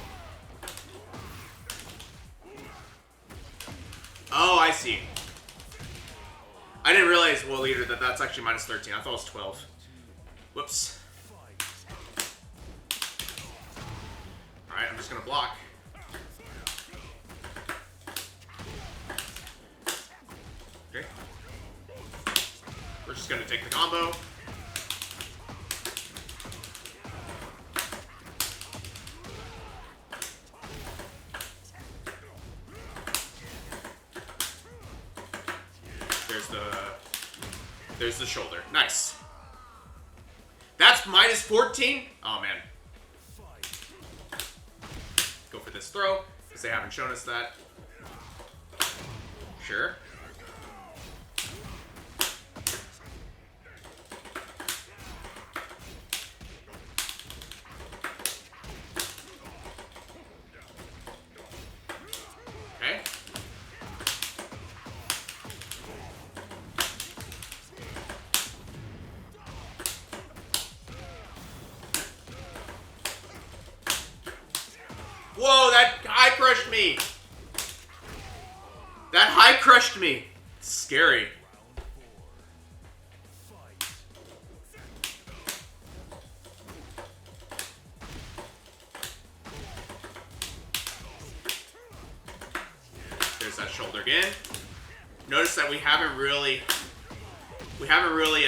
Oh, I see. I didn't realize, well, leader, that that's actually minus 13. I thought it was 12. Whoops. Alright, I'm just gonna block. Okay. We're just gonna take the combo. There's the shoulder. Nice. That's minus 14? Oh, man. Go for this throw, because they haven't shown us that. Sure. Okay. Whoa, that high crushed me. That high crushed me. It's scary. There's that shoulder again. Notice that we haven't really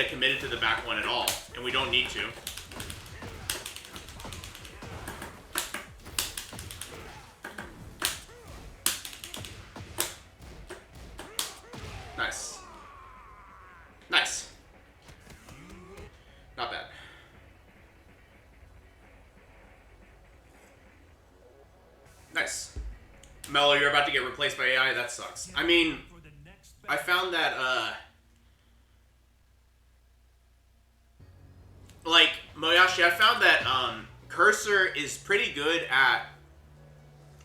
committed to the back one at all, and we don't need to. Nice. Nice. Not bad. Nice. Mello, you're about to get replaced by AI? That sucks. I mean, I found that, like, Moyashi, I found that, Cursor is pretty good at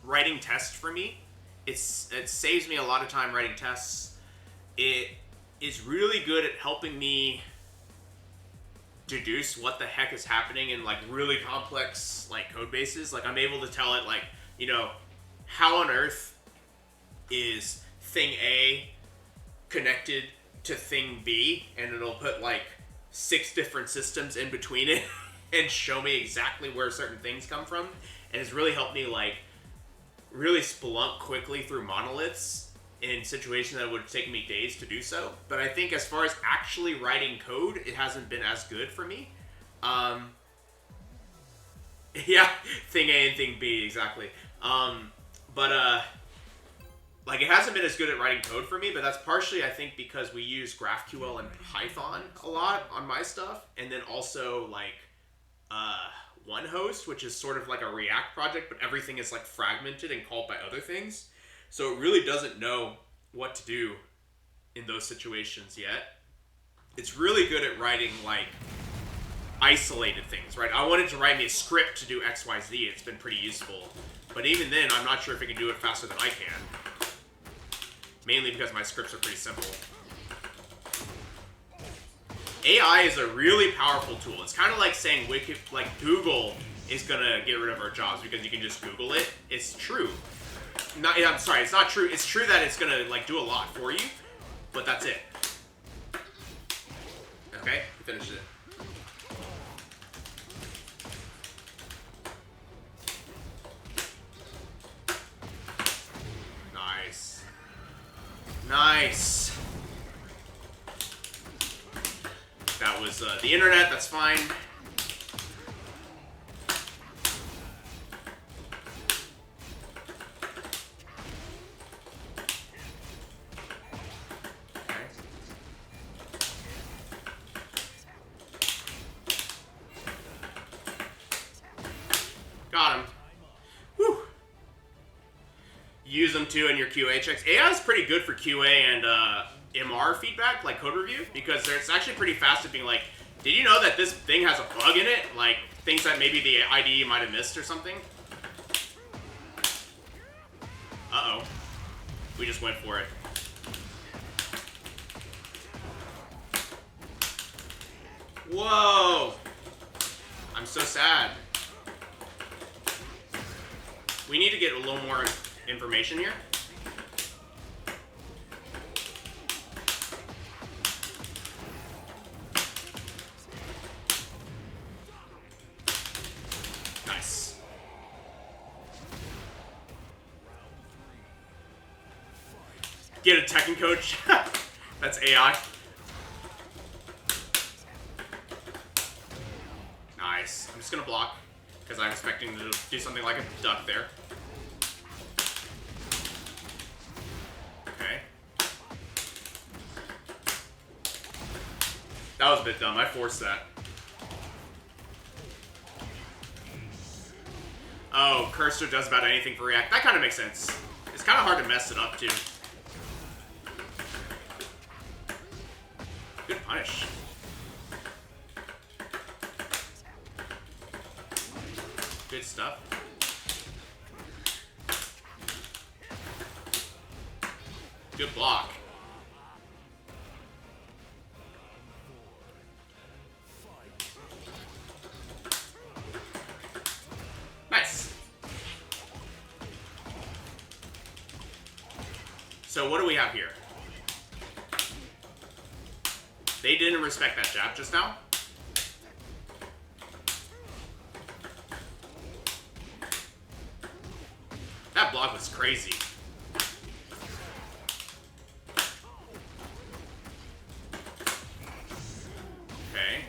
writing tests for me. It saves me a lot of time writing tests. It is really good at helping me deduce what the heck is happening in, like, really complex, like, code bases. Like, I'm able to tell it, like, you know, how on earth is thing A connected to thing B, and it'll put, like, 6 different systems in between it and show me exactly where certain things come from. And it's really helped me, like, really spelunk quickly through monoliths in situations that would have taken me days to do so. But I think as far as actually writing code, it hasn't been as good for me. Yeah, thing A and thing B, exactly. Like, it hasn't been as good at writing code for me, but that's partially, I think, because we use GraphQL and Python a lot on my stuff, and then also, like, OneHost, which is sort of like a React project, but everything is, like, fragmented and called by other things. So it really doesn't know what to do in those situations yet. It's really good at writing, like, isolated things, right? I wanted to write me a script to do XYZ. It's been pretty useful. But even then, I'm not sure if it can do it faster than I can. Mainly because my scripts are pretty simple. AI is a really powerful tool. It's kind of like saying Google is gonna get rid of our jobs because you can just Google it. It's true. I'm sorry, it's not true. It's true that it's gonna, like, do a lot for you, but that's it. Okay, we finished it. Nice. Nice. That was the internet, that's fine. Okay. Got him. Whew. Use them too in your QA checks. AI is pretty good for QA and MR feedback, like code review, because it's actually pretty fast at being like, did you know that this thing has a bug in it? Like, things that maybe the IDE might have missed or something. Uh-oh. We just went for it. Whoa! I'm so sad. We need to get a little more information here. Nice. Get a Tekken coach. That's AI. Nice. I'm just gonna block because I'm expecting to do something like a duck there. Okay. That was a bit dumb. I forced that. Oh, Cursor does about anything for React. That kind of makes sense. It's kind of hard to mess it up, too. Good punish. Good stuff. Good block. Nice. So what do we have here? They didn't respect that jab just now. That block was crazy. Okay.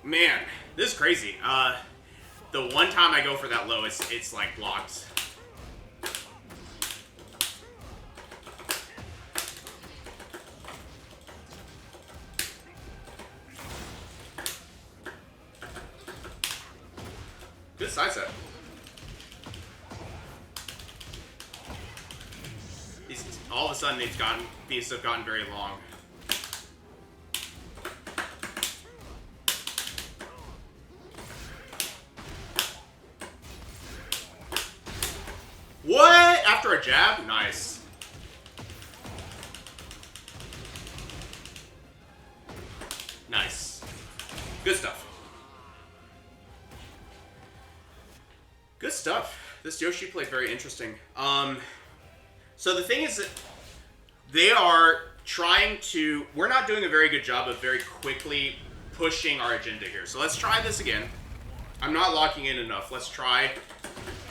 Man, this is crazy. the one time I go for that low, it's like blocked. Good side set. All of a sudden, these have gotten very long. What? After a jab? Nice. Nice. Good stuff. Good stuff. This Yoshi played very interesting. So the thing is that they are trying to... We're not doing a very good job of very quickly pushing our agenda here. So let's try this again. I'm not locking in enough. Let's try...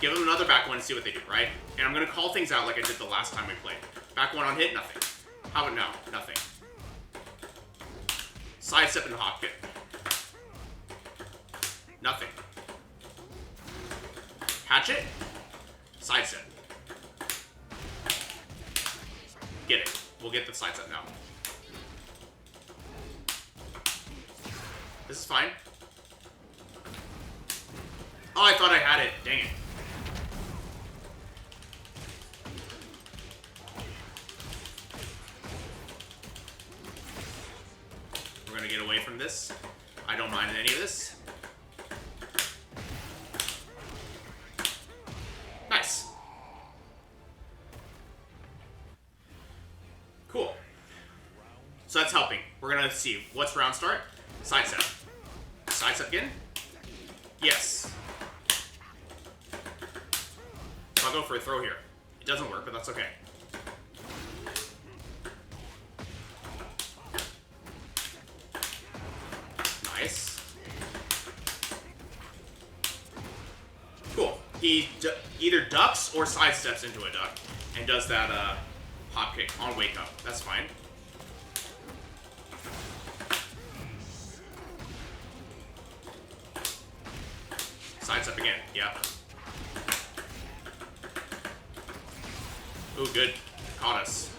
Give them another back one and see what they do, right? And I'm going to call things out like I did the last time we played. Back one on hit, nothing. How about now? Nothing. Side step and hop kick. Nothing. Hatchet. Side step. Get it. We'll get the side step now. This is fine. Oh, I thought I had it. Dang it. We're gonna get away from this. I don't mind any of this. Nice. Cool. So that's helping. We're gonna see. What's round start? Side step. Side step again? Yes. So I'll go for a throw here. It doesn't work, but that's okay. Nice. Cool. He either ducks or sidesteps into a duck and does that hop kick on wake up. That's fine. Sidestep again. Yeah. Ooh, good. Caught us.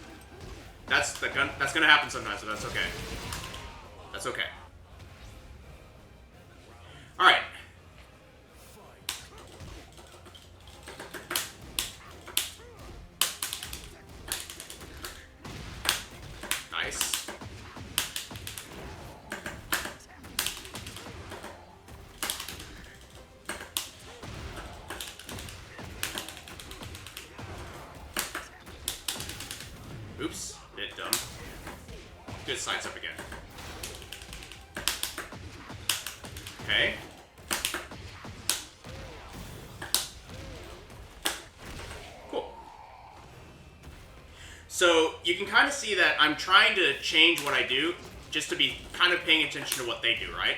That's gonna happen sometimes, so that's okay. That's okay. All right. Nice. Oops, bit dumb. Good sides up again. Okay. Cool. So you can kind of see that I'm trying to change what I do just to be kind of paying attention to what they do, right?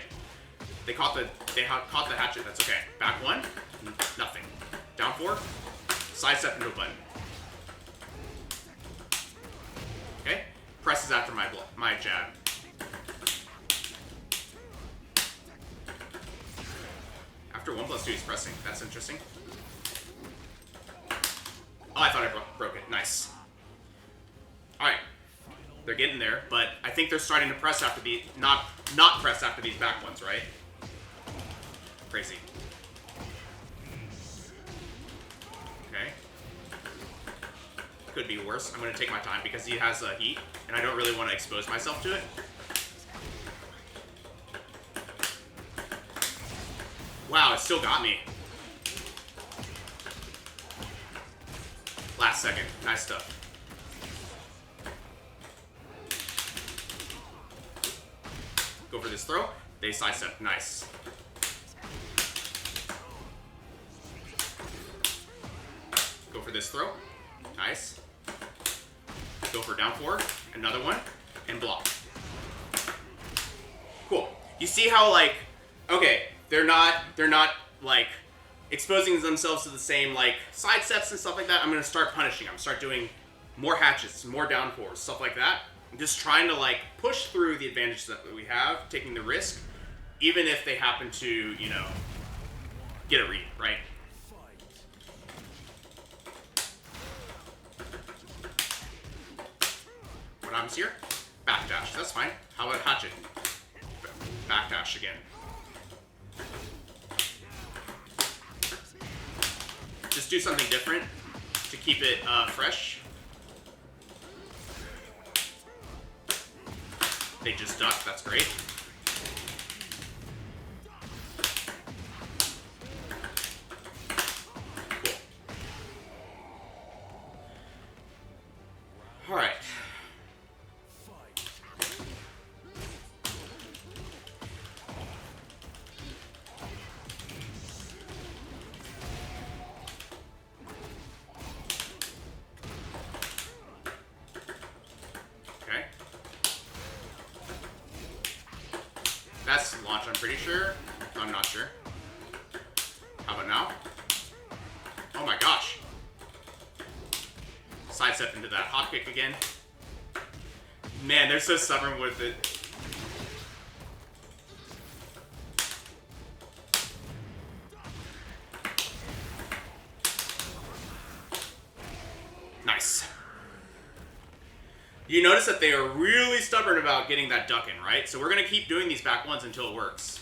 They caught the hatchet. That's okay. Back one, nothing. Down four, sidestep into a button. Okay, presses after my jab. After 1+2, he's pressing. That's interesting. Oh, I thought I broke it. Nice. All right, they're getting there, but I think they're starting to press after the not press after these back ones, right? Crazy. Okay. Could be worse. I'm going to take my time because he has heat, and I don't really want to expose myself to it. Wow, it still got me. Last second. Nice stuff. Go for this throw. They sidestep. Nice. Go for this throw. Nice. Go for down four. Another one. And block. Cool. You see how, like, okay, they're not like exposing themselves to the same like side steps and stuff like that. I'm gonna start punishing them. Start doing more hatchets, more down fours, stuff like that. I'm just trying to like push through the advantage that we have, taking the risk, even if they happen to, you know, get a read, right? What happens here? Backdash. That's fine. How about hatchet? Backdash again. Just do something different to keep it fresh. They just duck. That's great. Cool. All right. Okay. That's launch, I'm pretty sure. I'm not sure. How about now? Oh my gosh. Sidestep into that hot kick again. Man, they're so stubborn with it. Nice. You notice that they are really stubborn about getting that duck in, right? So we're going to keep doing these back ones until it works.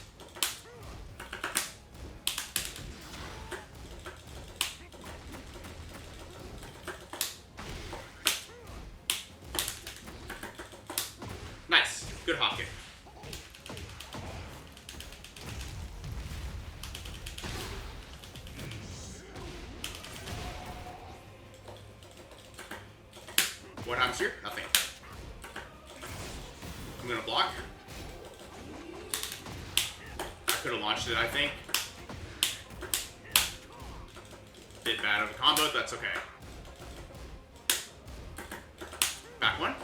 Nice. Good hop kick. What happens here? Nothing. I'm gonna block. I could have launched it, I think. Bit bad of a combo, that's okay. Back one.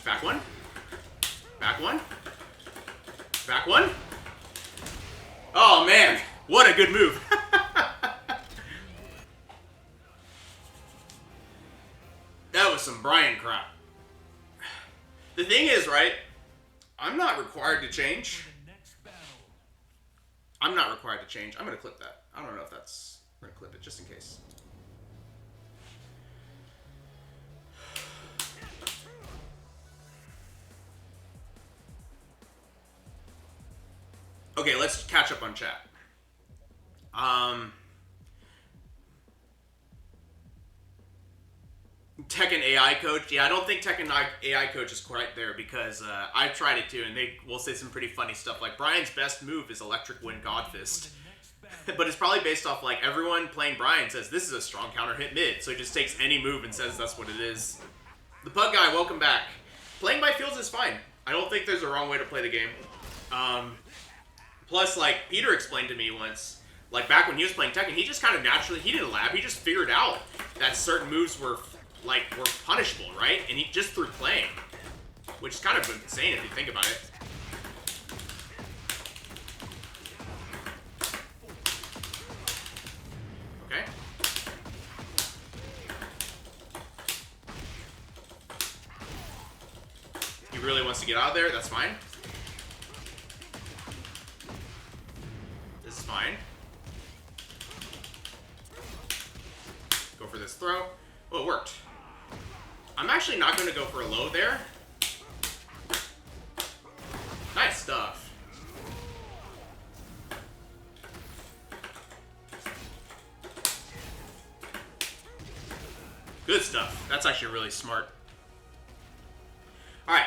Back one. Back one. Back one. Oh man, what a good move. That was some Bryan crap. The thing is, right, I'm not required to change. I'm not required to change. I'm going to clip that. I don't know if that's... I'm going to clip it just in case. Okay, let's catch up on chat. Tekken AI coach. Yeah, I don't think Tekken AI coach is quite there because I've tried it too, and they will say some pretty funny stuff. Like, Bryan's best move is Electric Wind Godfist. But it's probably based off, like, everyone playing Bryan says this is a strong counter hit mid, so he just takes any move and says that's what it is. The Pug Guy, welcome back. Playing by fields is fine. I don't think there's a wrong way to play the game. Plus, like, Peter explained to me once, like, back when he was playing Tekken, he just kind of naturally, he didn't lab, he just figured out that certain moves were punishable, right? And he just through playing, which is kind of insane if you think about it. Okay. He really wants to get out of there, that's fine. This is fine. Go for this throw. Oh, it worked. I'm actually not going to go for a low there. Nice stuff. Good stuff. That's actually really smart. Alright.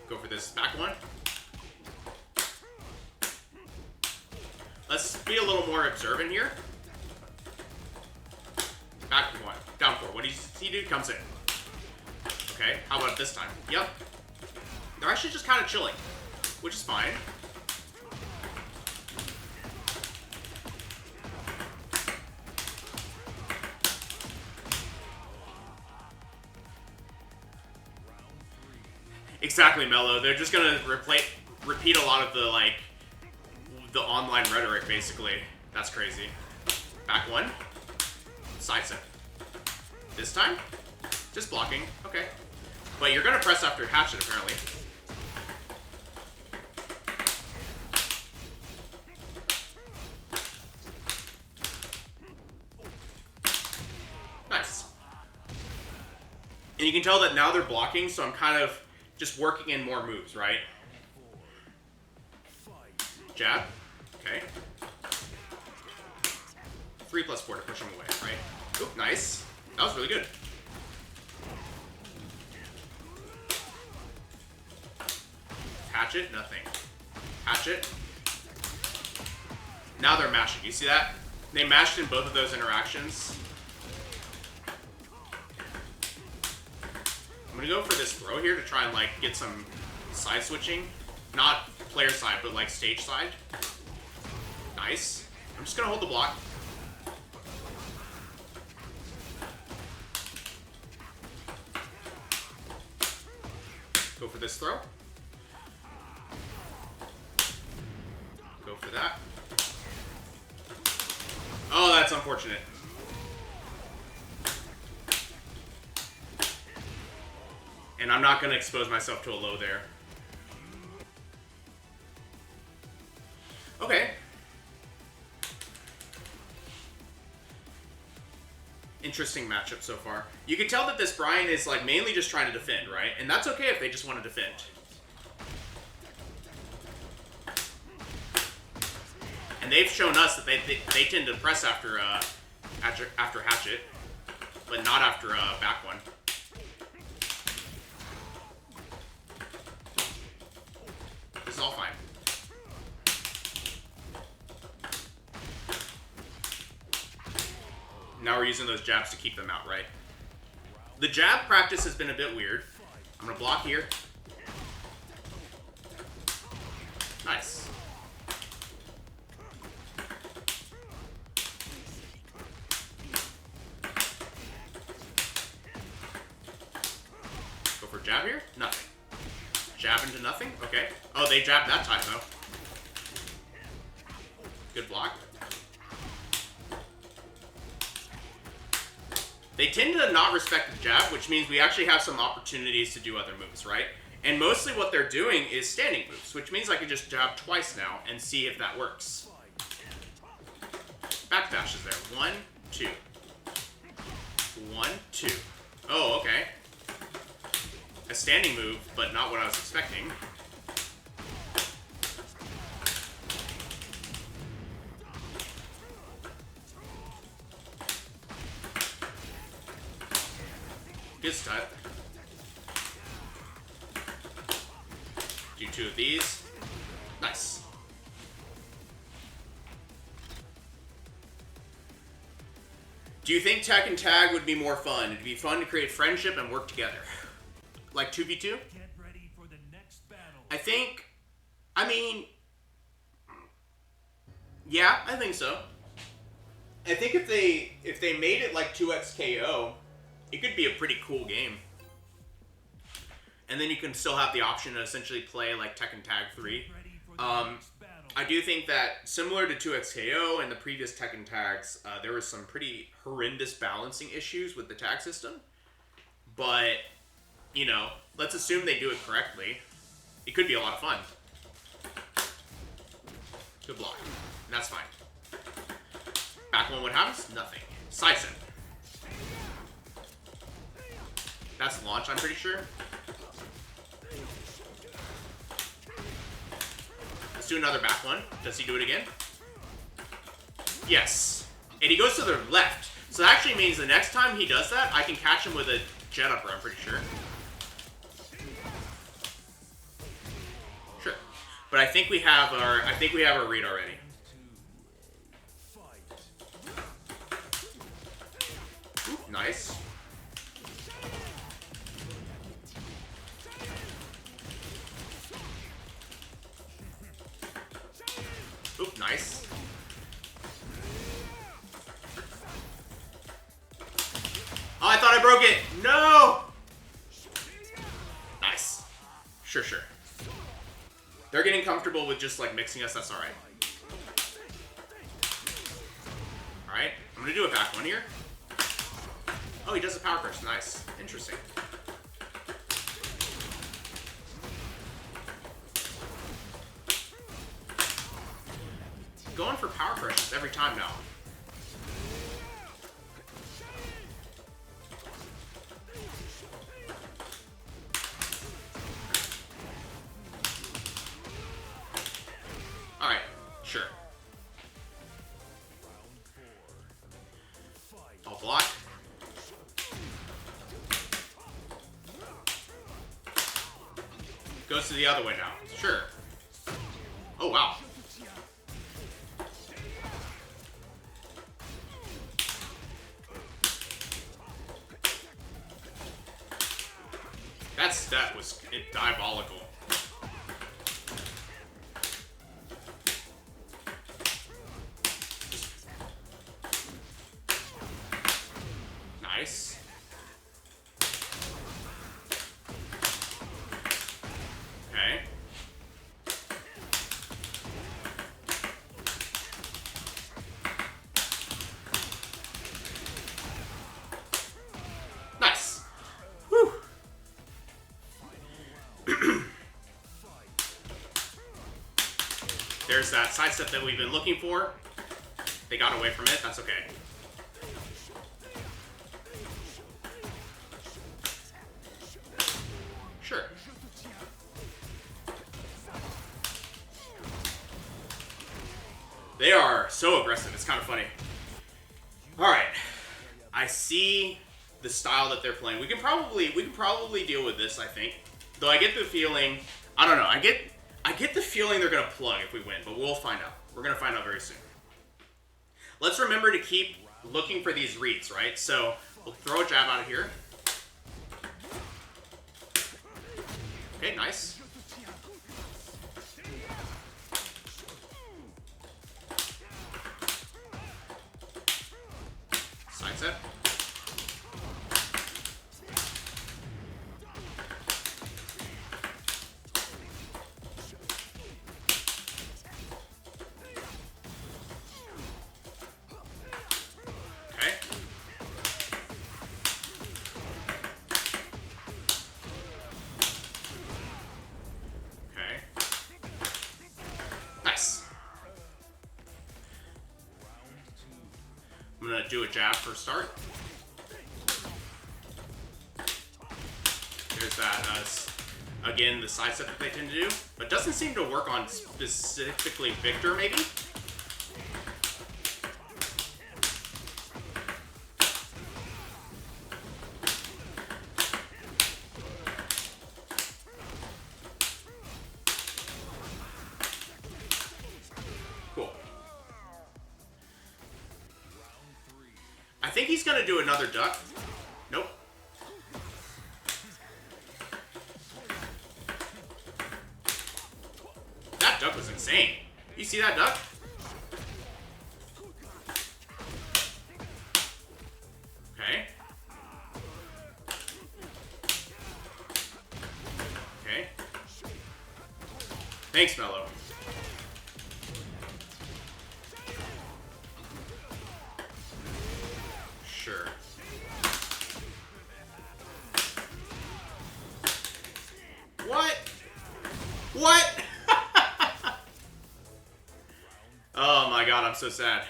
Go for this back one. Let's be a little more observant here. Back one. Down four. What does he do? Comes in. Okay, how about this time? Yep. They're actually just kind of chilling, which is fine. Exactly, Mello. They're just gonna repeat a lot of the, like, the online rhetoric, basically. That's crazy. Back one. Side step. This time? Just blocking. Okay. But you're gonna press after hatchet, apparently. Nice. And you can tell that now they're blocking, so I'm kind of just working in more moves, right? Jab. Okay. 3+4 to push him away, right? Oop, nice. That was really good. Hatchet, nothing. Hatchet. Now they're mashing. You see that? They mashed in both of those interactions. I'm gonna go for this throw here to try and like get some side switching. Not player side, but like stage side. Nice. I'm just gonna hold the block. Go for this throw. Go for that. Oh, that's unfortunate. And I'm not going to expose myself to a low there. Okay. Interesting matchup so far. You can tell that this Bryan is like mainly just trying to defend, right? And that's okay if they just want to defend. And they've shown us that they tend to press after hatchet, but not after back one. This is all fine. Now we're using those jabs to keep them out, right? The jab practice has been a bit weird. I'm gonna block here. Nice. Go for jab here? Nothing. Jab into nothing? Okay. Oh, they jabbed that time, though. Good block. They tend to not respect the jab, which means we actually have some opportunities to do other moves, right? And mostly what they're doing is standing moves, which means I can just jab twice now and see if that works. Backdash is there. 1, 2. 1, 2. Oh, okay. A standing move, but not what I was expecting. Good start. Do 2 of these. Nice. Do you think Tekken Tag would be more fun? It'd be fun to create friendship and work together. Like 2v2? Get ready for the next battle. I mean, yeah, I think so. I think if they made it like 2xKO, it could be a pretty cool game. And then you can still have the option to essentially play like Tekken Tag 3. I do think that similar to 2xKO and the previous Tekken Tags, there was some pretty horrendous balancing issues with the tag system. But, you know, let's assume they do it correctly. It could be a lot of fun. Good block. And that's fine. Back one, what happens? Nothing. Side step. That's launch, I'm pretty sure. Let's do another back one. Does he do it again? Yes. And he goes to the left. So that actually means the next time he does that, I can catch him with a jet upper, I'm pretty sure. Sure. But I think we have our read already. Ooh, nice. Oop, nice. Oh, I thought I broke it. No! Nice. Sure. They're getting comfortable with just, like, mixing us. That's alright. Alright. I'm gonna do a back one here. Oh, he does a power crush. Nice. Interesting. going for power crushes every time now. Alright, sure. I'll block. Goes to the other way now. Sure. Oh, wow. That was diabolical. Nice. Okay. Nice. Whew. There's that sidestep that we've been looking for. They got away from it. That's okay. Sure. They are so aggressive. It's kind of funny. All right. I see the style that they're playing. We can probably deal with this, I think. Though I get the feeling, I don't know. I get the feeling they're going to plug if we win, but we'll find out. We're going to find out very soon. Let's remember to keep looking for these reads, right? So we'll throw a jab out of here. Okay, nice. Side set. I'm gonna do a jab for a start. There's that, again, the side step that they tend to do, but doesn't seem to work on specifically Victor, maybe? Cool. I think he's gonna do another duck. Nope. That duck was insane. You see that duck? Okay. Okay. Thanks, Mello. Sure. What? What? Oh my god, I'm so sad.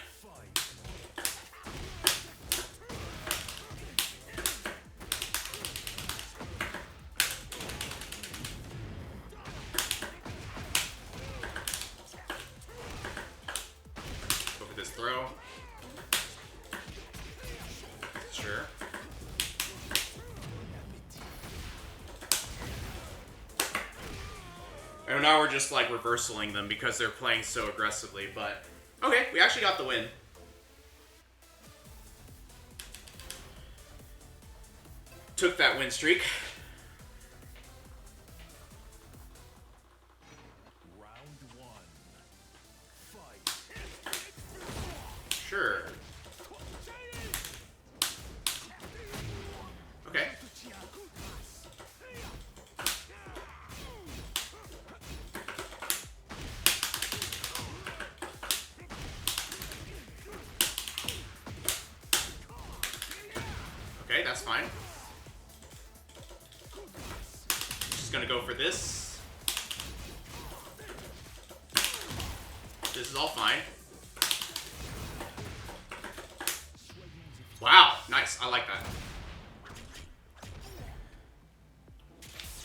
Go for this throw. Sure. And now we're just like reversaling them because they're playing so aggressively, but okay, we actually got the win. Took that win streak. Round one. Fight. Sure. Okay. Okay, that's fine. Just gonna go for this. This is all fine. Wow, nice. I like that.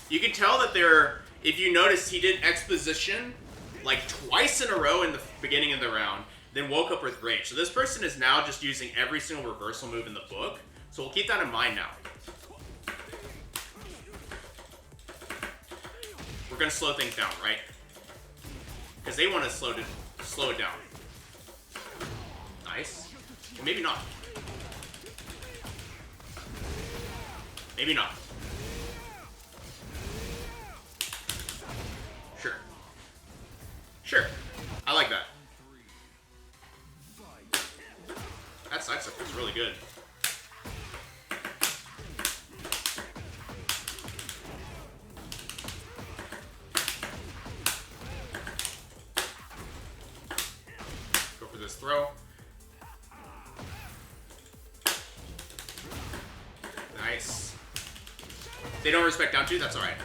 You can tell that if you notice, he did exposition like twice in a row in the beginning of the round, then woke up with rage. So this person is now just using every single reversal move in the book. So we'll keep that in mind now. We're gonna slow things down, right? Because they want to slow it down. Nice. Well, maybe not. Maybe not. Sure. Sure. I like that. That side step was really good. Go for this throw. Nice. They don't respect down two, that's alright.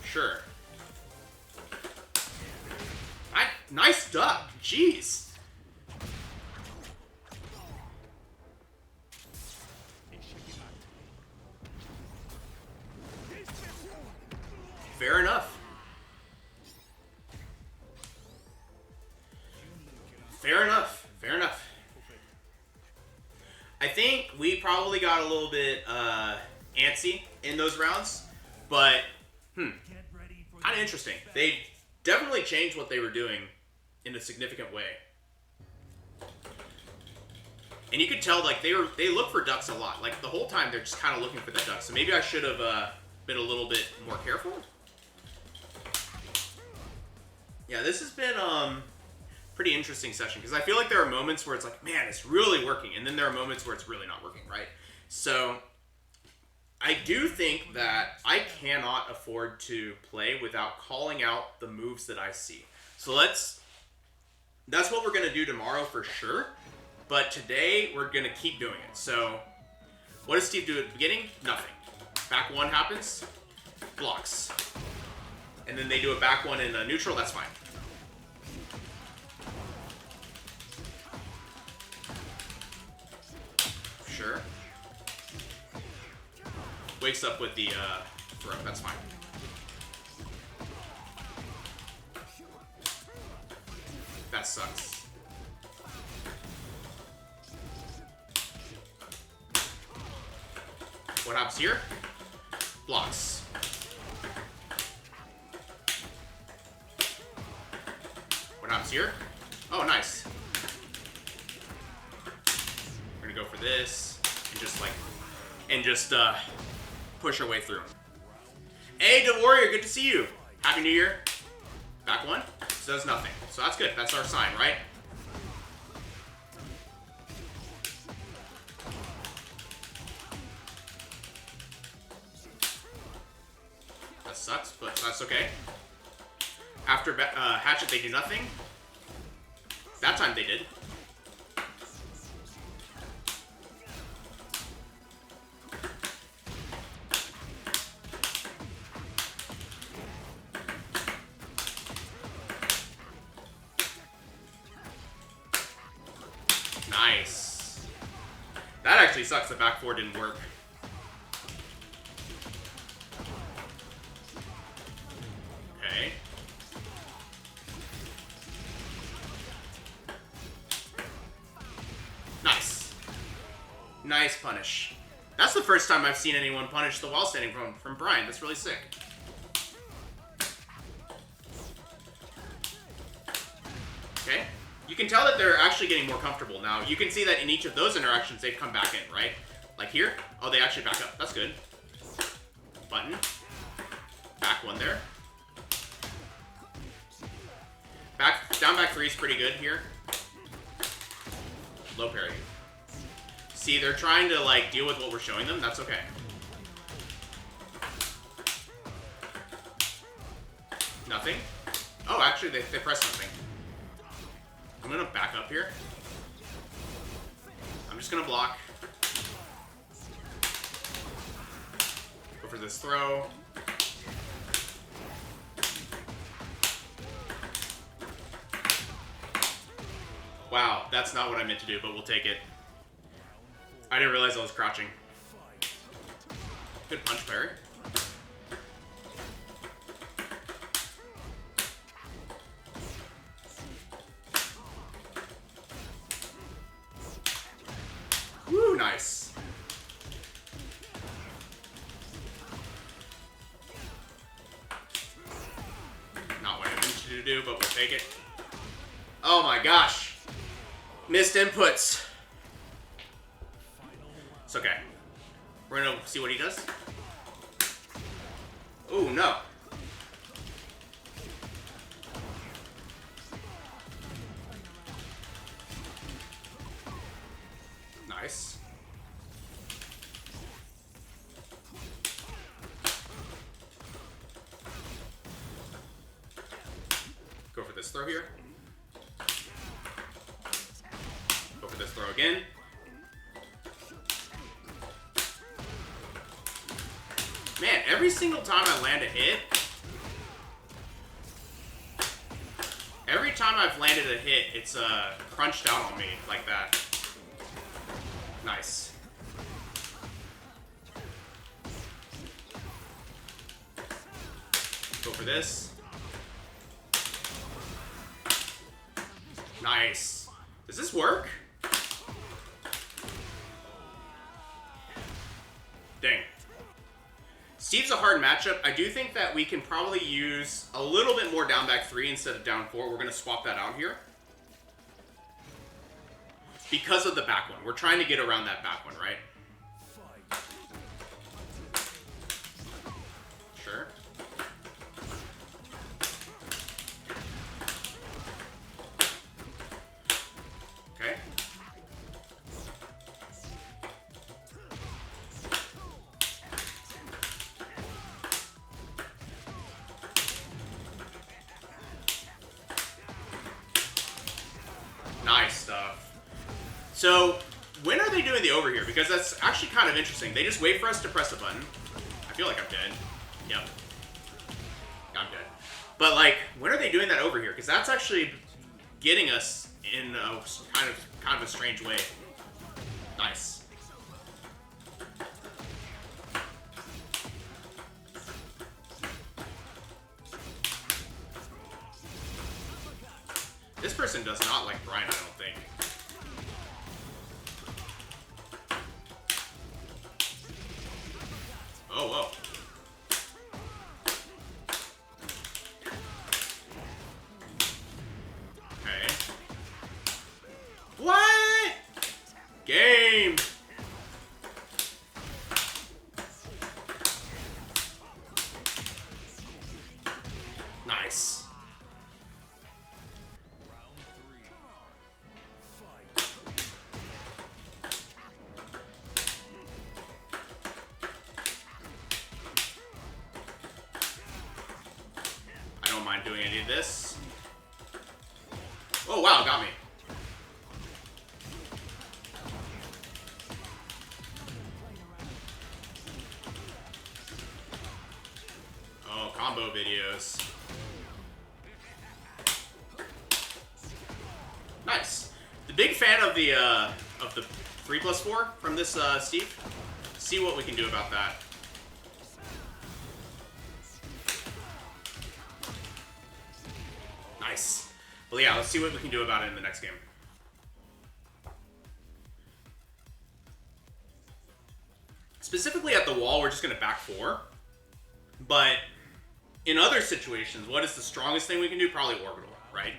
Sure. Nice duck. Jeez. Fair enough. Fair enough. Fair enough. I think we probably got a little bit antsy in those rounds, but kind of interesting. They definitely changed what they were doing in a significant way. And you could tell, like, they look for ducks a lot. Like, the whole time they're just kind of looking for the ducks. So maybe I should have been a little bit more careful. Yeah, this has been pretty interesting session, because I feel like there are moments where it's like, man, it's really working, and then there are moments where it's really not working, right? So I do think that I cannot afford to play without calling out the moves that I see. So that's what we're going to do tomorrow for sure. But today, we're going to keep doing it. So what does Steve do at the beginning? Nothing. Back one happens, blocks. And then they do a back one in a neutral, that's fine. Sure. Wakes up with the throw, that's fine. That sucks. What happens here? Blocks. What happens here? Oh, nice. We're gonna go for this and just push our way through. Hey, the Warrior, good to see you. Happy New Year. Back one. Says nothing. So that's good. That's our sign, right? That sucks, but that's okay. After Hatchet, they do nothing. That time they did. Nice. That actually sucks. The back four didn't work. Okay. Nice. Nice punish. That's the first time I've seen anyone punish the wall standing from Bryan. That's really sick. Okay. You can tell that they're actually getting more comfortable now. You can see that in each of those interactions, they've come back in, right? Like here. Oh, they actually back up. That's good. Button. Back one there. Down back three is pretty good here. Low parry. See, they're trying to, like, deal with what we're showing them. That's okay. Nothing. Oh, actually, they pressed something. I'm gonna back up here. I'm just gonna block. Go for this throw. Wow, that's not what I meant to do, but we'll take it. I didn't realize I was crouching. Good punch parry. Woo, nice. Not what I meant you to do, but we'll take it. Oh my gosh. Missed inputs. It's okay. We're gonna see what he does. Oh no. Nice. Go for this throw here. Go for this throw again. Man, every single time I land a hit, every time I've landed a hit, it's crunched out on me like that. Nice. Go for this. Nice. Does this work? Dang. Steve's a hard matchup. I do think that we can probably use a little bit more down back 3 instead of down 4. We're going to swap that out here. Because of the back one. We're trying to get around that back one, right? Sure. Okay. Nice stuff. So, when are they doing the over here? Because that's actually kind of interesting. They just wait for us to press a button. I feel like I'm dead. Yep. I'm dead. But, like, when are they doing that over here? Because that's actually getting us in a kind of a strange way. Nice. This person does not like Bryan, I don't think. Oh, whoa. Okay. What? Game. Nice. I don't mind doing any of this. Oh, wow, got me. Oh, combo videos. Nice. The big fan of the 3+4 from this Steve. See what we can do about that. Nice. Well, yeah, let's see what we can do about it in the next game. Specifically at the wall, we're just going to back 4. But in other situations, what is the strongest thing we can do? Probably orbital, right?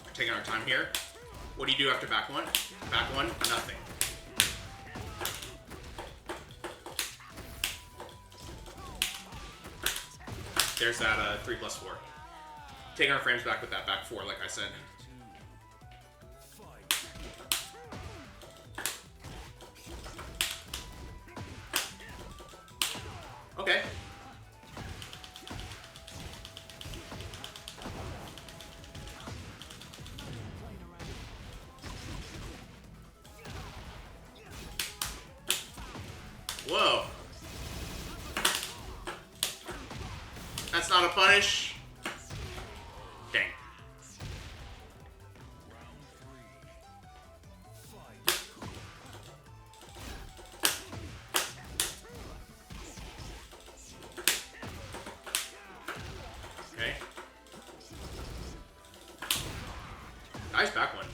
We're taking our time here. What do you do after back 1? Back 1? Nothing. There's that 3+4. Taking our frames back with that back 4, like I said. Okay. Whoa. That's not a punish. Dang. Okay. Nice back one.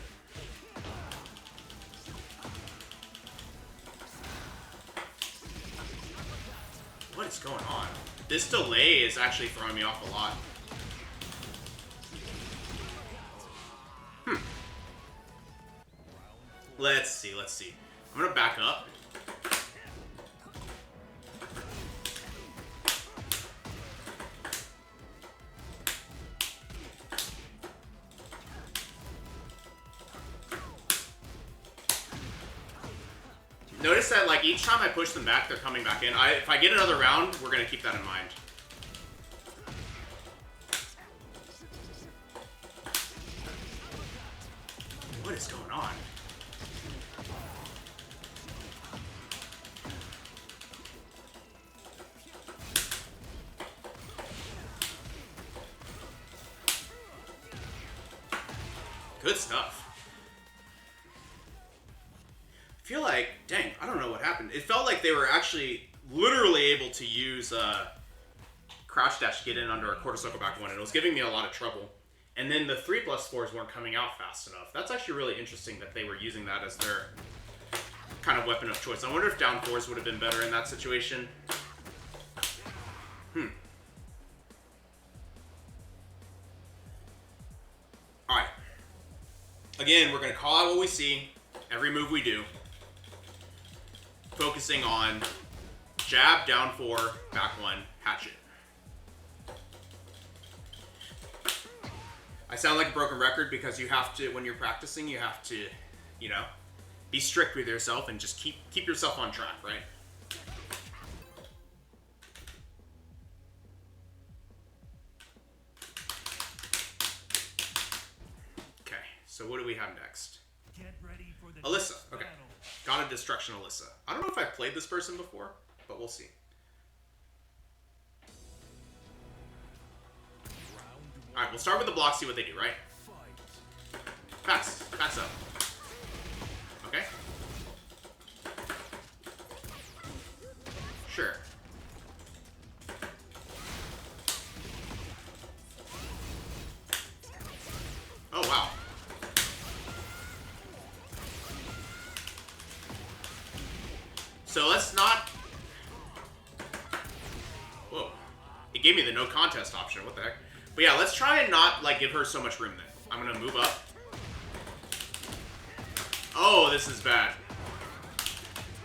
What is going on? This delay is actually throwing me off a lot. Let's see. I'm gonna back up. Notice that, like, each time I push them back, they're coming back in. If I get another round, we're gonna keep that in mind. What is going on? Good stuff. I feel like, dang, I don't know what happened. It felt like they were actually literally able to use crouch dash to get in under a quarter circle back one, and it was giving me a lot of trouble. And then the 3+4s weren't coming out fast enough. That's actually really interesting that they were using that as their kind of weapon of choice. I wonder if down 4s would have been better in that situation. Alright. Again, we're going to call out what we see, every move we do. Focusing on jab, down 4, back 1, hatchet. I sound like a broken record because you have to, when you're practicing, you have to, you know, be strict with yourself and just keep yourself on track, right? Okay, so what do we have next? Get ready for the Alyssa, next okay. battle. God of Destruction Alyssa. I don't know if I've played this person before, but we'll see. Alright, we'll start with the block, see what they do, right? Pass up. Okay. Sure. Oh, wow. So let's not... Whoa. It gave me the no contest option. What the heck? But yeah, let's try and not, like, give her so much room then. I'm gonna move up. Oh, this is bad.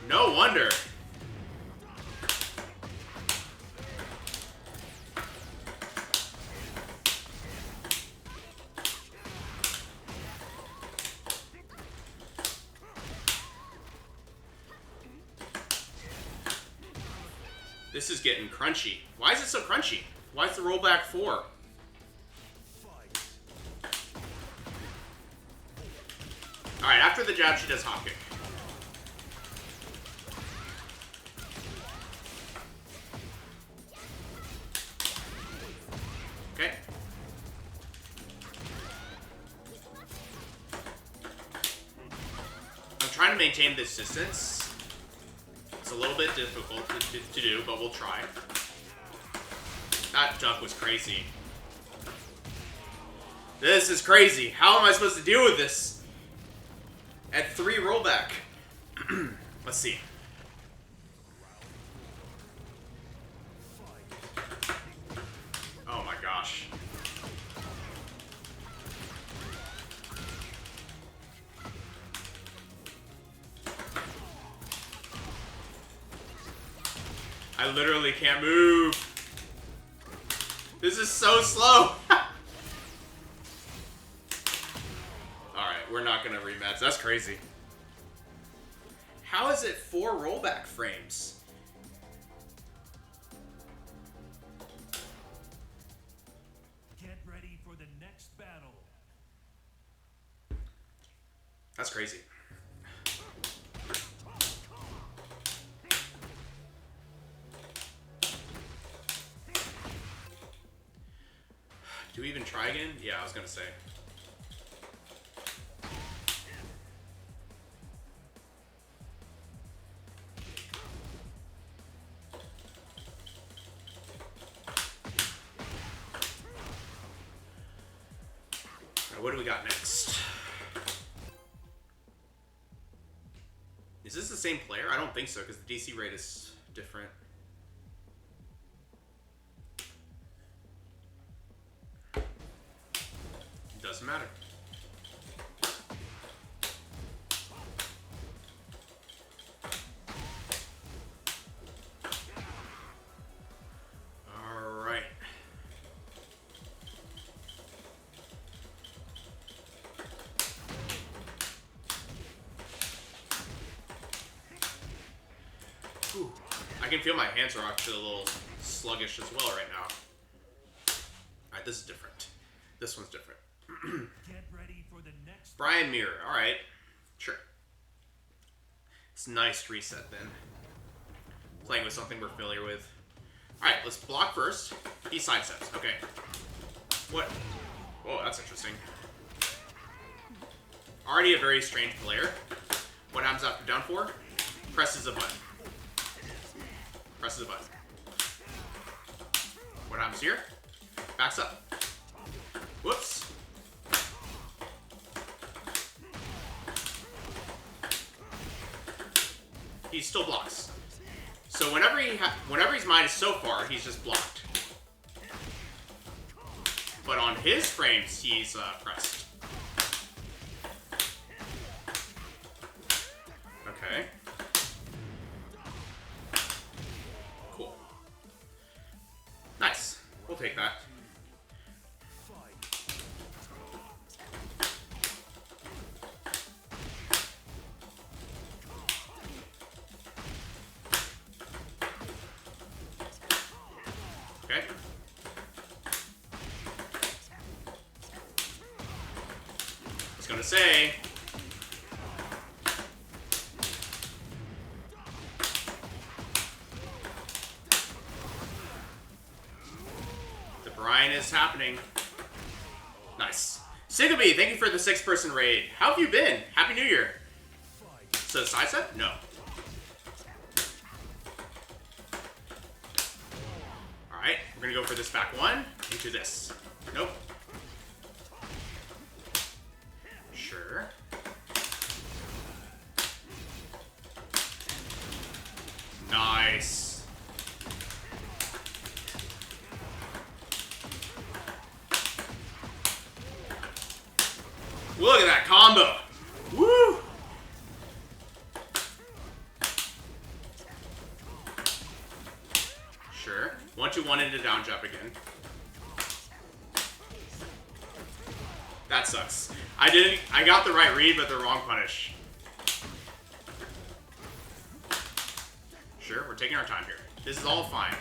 No wonder. This is getting crunchy. Why is it so crunchy? Why is the rollback 4? Alright, after the jab, she does hop kick. Okay. I'm trying to maintain this distance. It's a little bit difficult to do, but we'll try. That duck was crazy. This is crazy. How am I supposed to deal with this? At 3 rollback. Let's see. Oh my gosh. I literally can't move. This is so slow. Alright, we're not gonna rematch. That's crazy. How is it 4 rollback frames? Get ready for the next battle. That's crazy. Do we even try again? Yeah, I was gonna say. Alright, what do we got next? Is this the same player? I don't think so, because the DC rate is different. Doesn't matter. Alright. Ooh. I can feel my hands are actually a little sluggish as well right now. Alright, this is different. This one's different. Get ready for the next Bryan mirror. Alright. Sure. It's nice to reset then. Playing with something we're familiar with. Alright, let's block first. He sidesteps. Okay. What? Whoa, that's interesting. Already a very strange player. What happens after down 4? Presses a button. Presses a button. What happens here? Backs up. Whoops. He still blocks. So whenever he's minus so far, he's just blocked. But on his frames, he's pressed. Okay. Cool. Nice. We'll take that. Okay. I was gonna say. The Bryan is happening. Nice. Sigaby, thank you for the 6-person raid. How have you been? Happy New Year. So sidestep? No. Alright, we're gonna go for this back one into this. Nope. Sure. Nice. Look at that combo. Woo! Sure. 1-2-1 into down jump again. That sucks. I got the right read, but the wrong punish. Sure, we're taking our time here. This is all fine.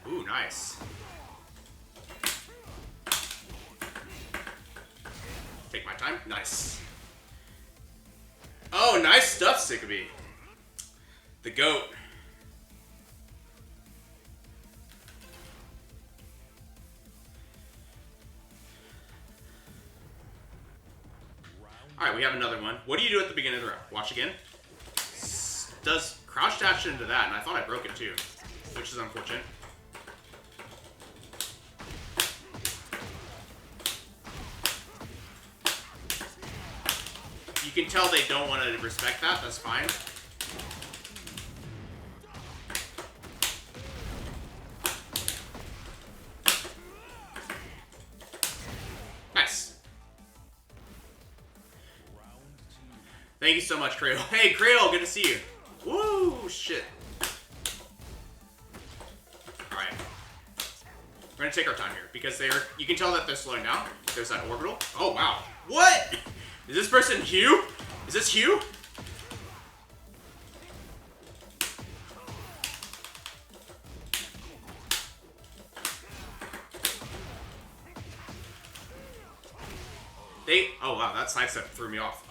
Ooh, nice. Take my time. Nice. Oh, nice stuff, Sigaby. The GOAT. Alright, we have another one. What do you do at the beginning of the round? Watch again. Does crouch dash into that, and I thought I broke it too, which is unfortunate. You can tell they don't want to respect that, that's fine. Nice. Thank you so much, Creole. Hey, Creole, good to see you. Woo, shit. Alright. We're gonna take our time here, because you can tell that they're slowing down. There's that orbital. Oh, wow. What? Is this person Hugh? Is this Hugh? Oh wow, that sidestep threw me off.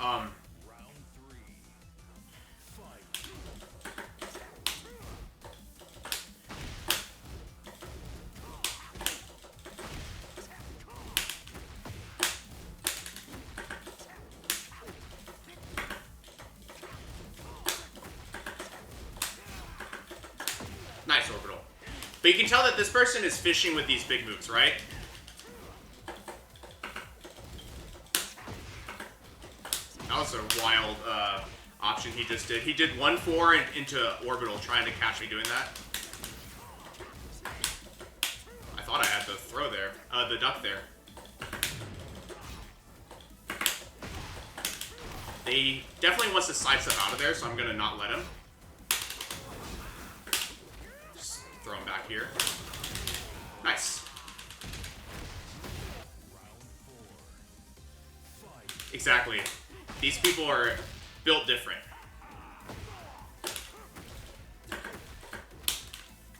Nice orbital. But you can tell that this person is fishing with these big moves, right? That was a wild option he just did. He did 1-4 into orbital trying to catch me doing that. I thought I had the throw there. The duck there. He definitely wants to sidestep out of there, so I'm going to not let him. Just throw him back here. Nice. Exactly. These people are built different.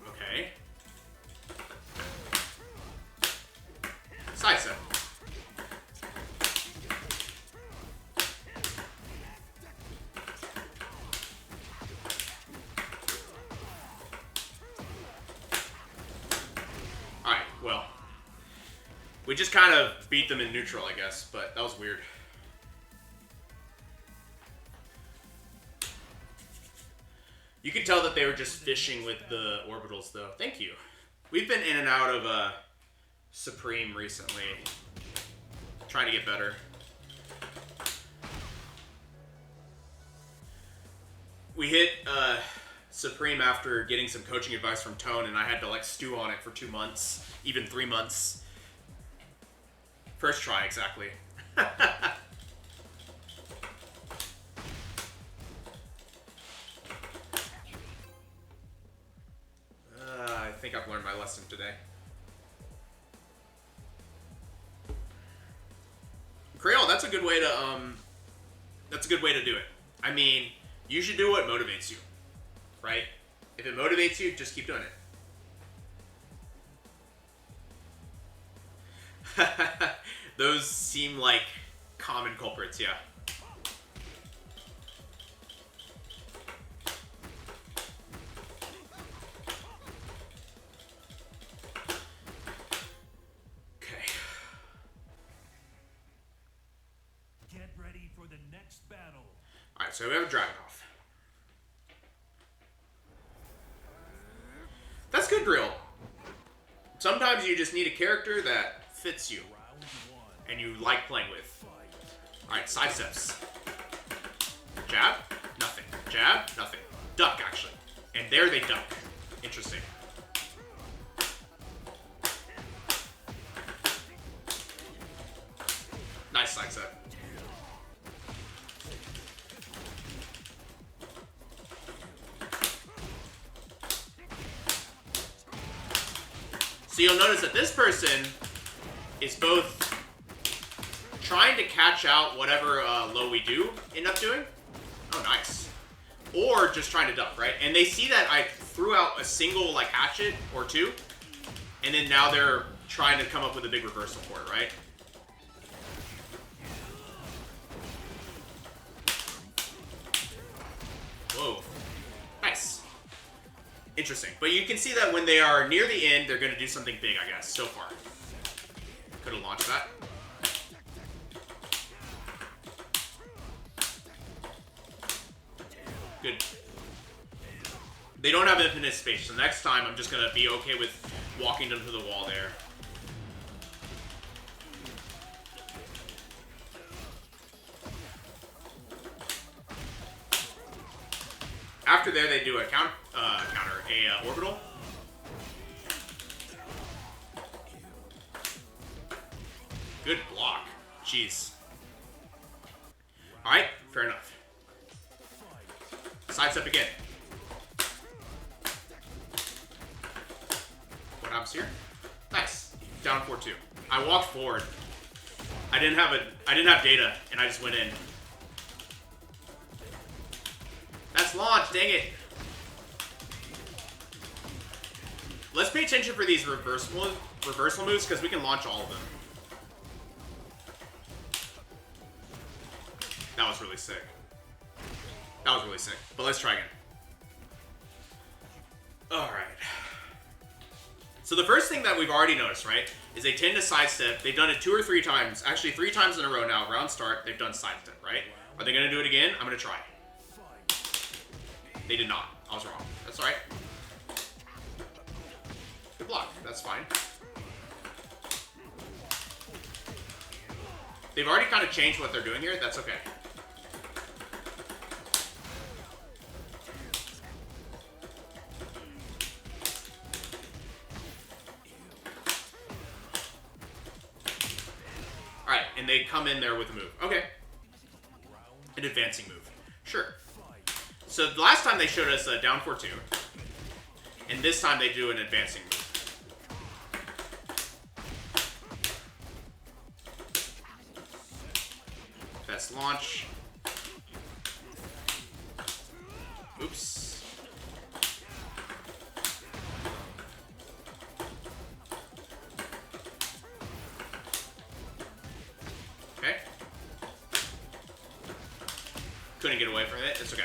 Okay. Sidestep. Alright, well. We just kind of beat them in neutral, I guess, but that was weird. You could tell that they were just fishing with the orbitals, though. Thank you. We've been in and out of Supreme recently. Trying to get better. We hit Supreme after getting some coaching advice from Tone, and I had to like stew on it for 2 months, even 3 months. First try, exactly. I think I've learned my lesson today. Creole, that's a good way to do it. I mean, you should do what motivates you, right? If it motivates you, just keep doing it. Those seem like common culprits, yeah. Alright, so we have a Dragunov. That's good, Grill. Sometimes you just need a character that fits you and you like playing with. Alright, sidesteps. Jab, nothing. Jab, nothing. Duck, actually. And there they duck. Interesting. Nice sidestep. So you'll notice that this person is both trying to catch out whatever low we do end up doing. Oh, nice. Or just trying to duck, right? And they see that I threw out a single like hatchet or two, and then now they're trying to come up with a big reversal for it, right? Whoa. Nice. Interesting. But you can see that when they are near the end, they're going to do something big, I guess, so far. Could have launched that. Good. They don't have infinite space, so next time I'm just going to be okay with walking them to the wall there. After there, they do a orbital. Good block. Jeez. Alright, fair enough. Sidestep again. What happens here? Nice. Down 4-2. I walked forward. I didn't have data, and I just went in. That's launch, dang it. Let's pay attention for these reversal moves, because we can launch all of them. That was really sick. That was really sick. But let's try again. Alright. So the first thing that we've already noticed, right, is they tend to sidestep. They've done it 2 or 3 times. Actually, 3 times in a row now. Round start, they've done sidestep, right? Are they going to do it again? I'm going to try. They did not. I was wrong. That's alright. block. That's fine. They've already kind of changed what they're doing here. That's okay. Alright, and they come in there with a move. Okay. An advancing move. Sure. So the last time they showed us a down 4-2. And this time they do an advancing move. Best launch. Oops. Okay. Couldn't get away from it. It's okay.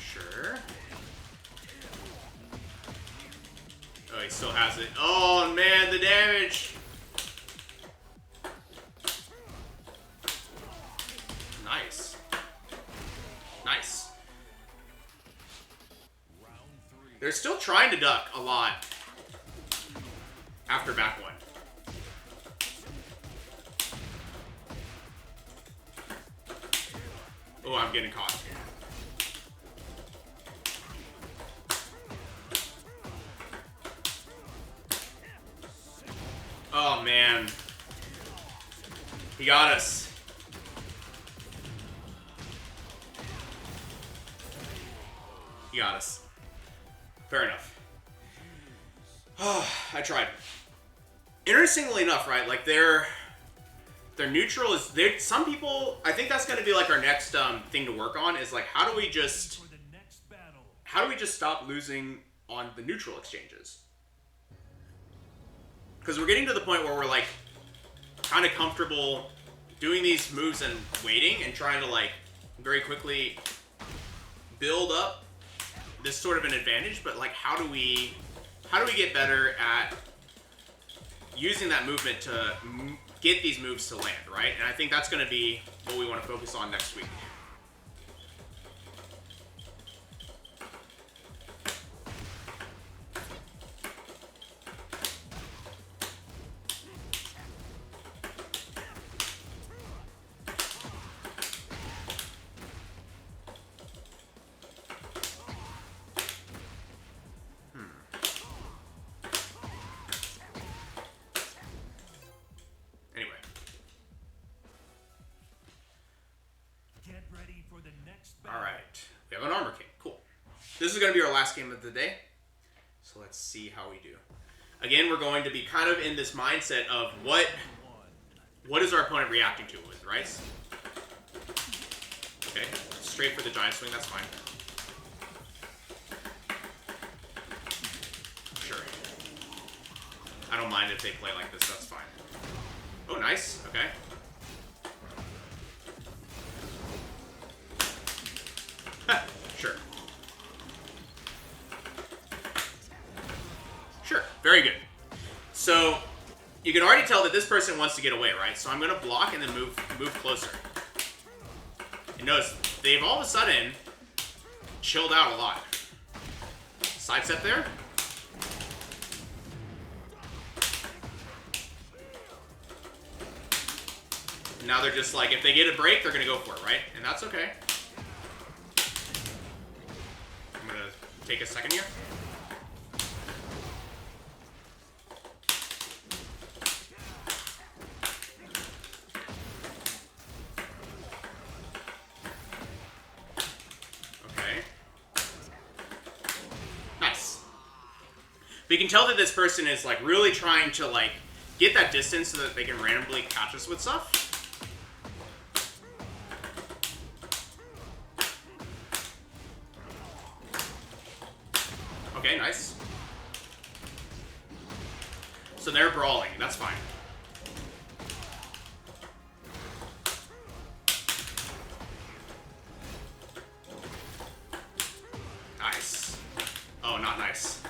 Sure. Oh, he still has it. Oh, man, the damage. Nice. Nice. They're still trying to duck a lot after back one. Oh, I'm getting caught. Oh, man. He got us. He got us. Fair enough. I tried. Interestingly enough, right? Like their neutral is some people. I think that's going to be like our next thing to work on is like how do we just stop losing on the neutral exchanges? Because we're getting to the point where we're like kind of comfortable doing these moves and waiting and trying to like very quickly build up this sort of an advantage, but like how do we get better at using that movement to get these moves to land, right? And I think that's going to be what we want to focus on next week. This is going to be our last game of the day, so let's see how we do. Again, we're going to be kind of in this mindset of what is our opponent reacting to with, right? Okay, straight for the giant swing, that's fine. Sure. I don't mind if they play like this, that's fine. Oh, nice, okay. Sure. Sure, very good. So you can already tell that this person wants to get away, right? So I'm going to block and then move closer. And notice, they've all of a sudden chilled out a lot. Sidestep there. Now they're just like, if they get a break, they're going to go for it, right? And that's okay. I'm going to take a second here. But you can tell that this person is like really trying to like get that distance so that they can randomly catch us with stuff. Okay, nice. So they're brawling, that's fine. Nice. Oh, not nice.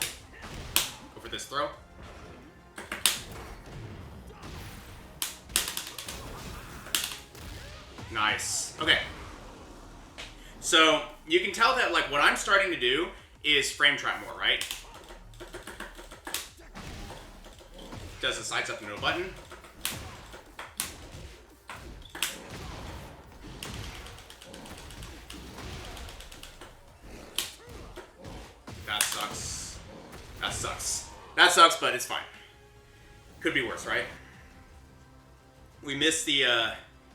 This throw. Nice. Okay. So you can tell that like what I'm starting to do is frame trap more, right? Does the sides up into a button. That sucks. That sucks. That sucks, but it's fine. Could be worse, right? We missed the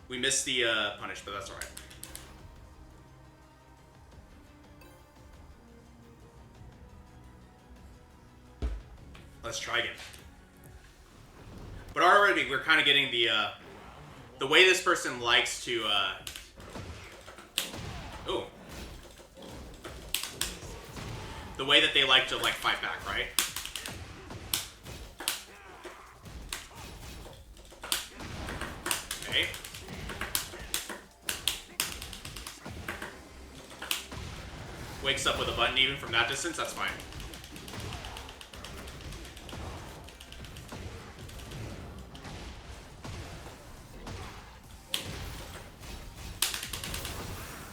punish, but that's alright. Let's try again. But already we're kind of getting the way this person likes to ooh. The way that they like to like fight back, right? Okay. Wakes up with a button even from that distance, that's fine.